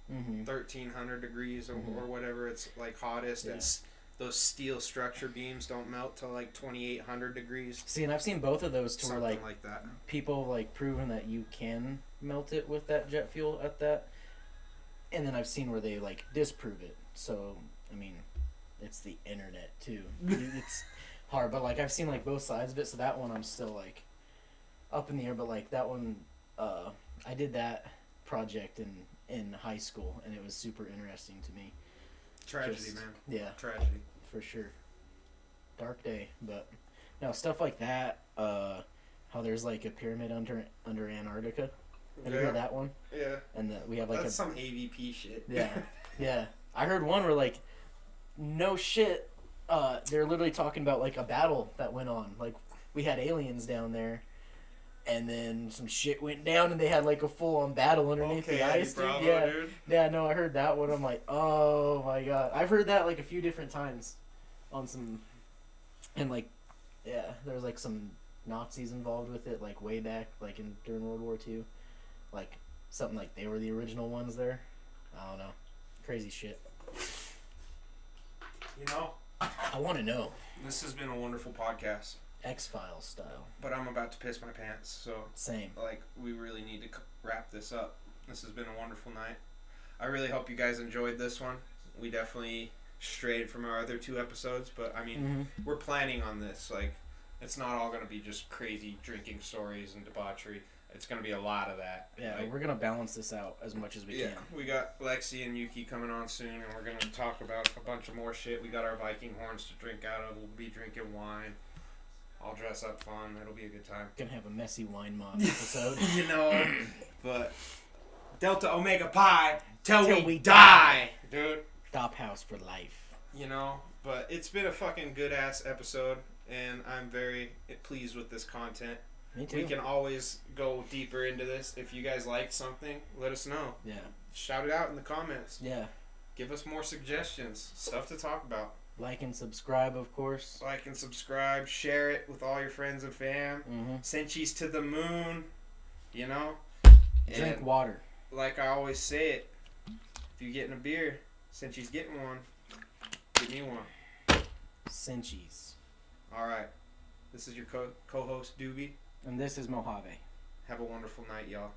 Speaker 3: 1,300 degrees or whatever it's like hottest, and those steel structure beams don't melt till like 2,800 degrees.
Speaker 2: See, and I've seen both of those to where
Speaker 3: Something
Speaker 2: like
Speaker 3: that.
Speaker 2: people like proven that you can melt it with that jet fuel at that, and then I've seen where they like disprove it. So I mean, it's the internet too. It's hard, but like I've seen like both sides of it. So that one I'm still like up in the air, but like that one, I did that project in high school, and it was super interesting to me.
Speaker 3: Tragedy, man.
Speaker 2: Yeah,
Speaker 3: Tragedy.
Speaker 2: for sure. Dark day, but no stuff like that. How there's like a pyramid under Antarctica. Have you heard that one?
Speaker 3: Yeah.
Speaker 2: And we have like
Speaker 3: That's some AVP shit.
Speaker 2: Yeah, yeah. I heard one where like, no shit. They're literally talking about like a battle that went on. Like we had aliens down there, and then some shit went down, and they had like a full-on battle underneath the ice.
Speaker 3: Bravo,
Speaker 2: dude. Yeah,
Speaker 3: dude.
Speaker 2: yeah. No, I heard that one. I'm like, oh my god. I've heard that like a few different times, on some, and like, yeah, there's like some Nazis involved with it, like way back, like during World War II, like something like they were the original ones there. I don't know, crazy shit.
Speaker 3: You know,
Speaker 2: I want to know.
Speaker 3: this has been a wonderful podcast,
Speaker 2: X-Files style.
Speaker 3: but I'm about to piss my pants, so
Speaker 2: Same.
Speaker 3: like we really need to wrap this up. This has been a wonderful night. I really hope you guys enjoyed this one. We definitely strayed from our other 2 episodes, but I mean, we're planning on this. Like, it's not all going to be just crazy drinking stories and debauchery. It's going to be a lot of that.
Speaker 2: Yeah,
Speaker 3: like,
Speaker 2: we're gonna balance this out as much as we can.
Speaker 3: we got Lexi and Yuki coming on soon, and we're going to talk about a bunch of more shit. We got our Viking horns to drink out of. We'll be drinking wine. I'll dress up fun. It'll be a good time.
Speaker 2: Gonna have a messy wine mob episode.
Speaker 3: You know, but Delta Omega Pi till
Speaker 2: Till
Speaker 3: we
Speaker 2: we
Speaker 3: die, dude.
Speaker 2: Top house for life.
Speaker 3: You know, but it's been a fucking good ass episode, and I'm very pleased with this content.
Speaker 2: Me too.
Speaker 3: We can always go deeper into this. If you guys like something, let us know.
Speaker 2: Yeah.
Speaker 3: Shout it out in the comments.
Speaker 2: Yeah.
Speaker 3: Give us more suggestions, stuff to talk about.
Speaker 2: Like and subscribe, of course.
Speaker 3: Like and subscribe, share it with all your friends and fam. Sinchies to the moon, you know.
Speaker 2: Drink
Speaker 3: And
Speaker 2: water.
Speaker 3: like I always say it, if you're getting a beer, Sinchies getting one, give me one.
Speaker 2: Sinchies.
Speaker 3: All right. This is your co-host, Dewby.
Speaker 2: And this is Mojave.
Speaker 3: Have a wonderful night, y'all.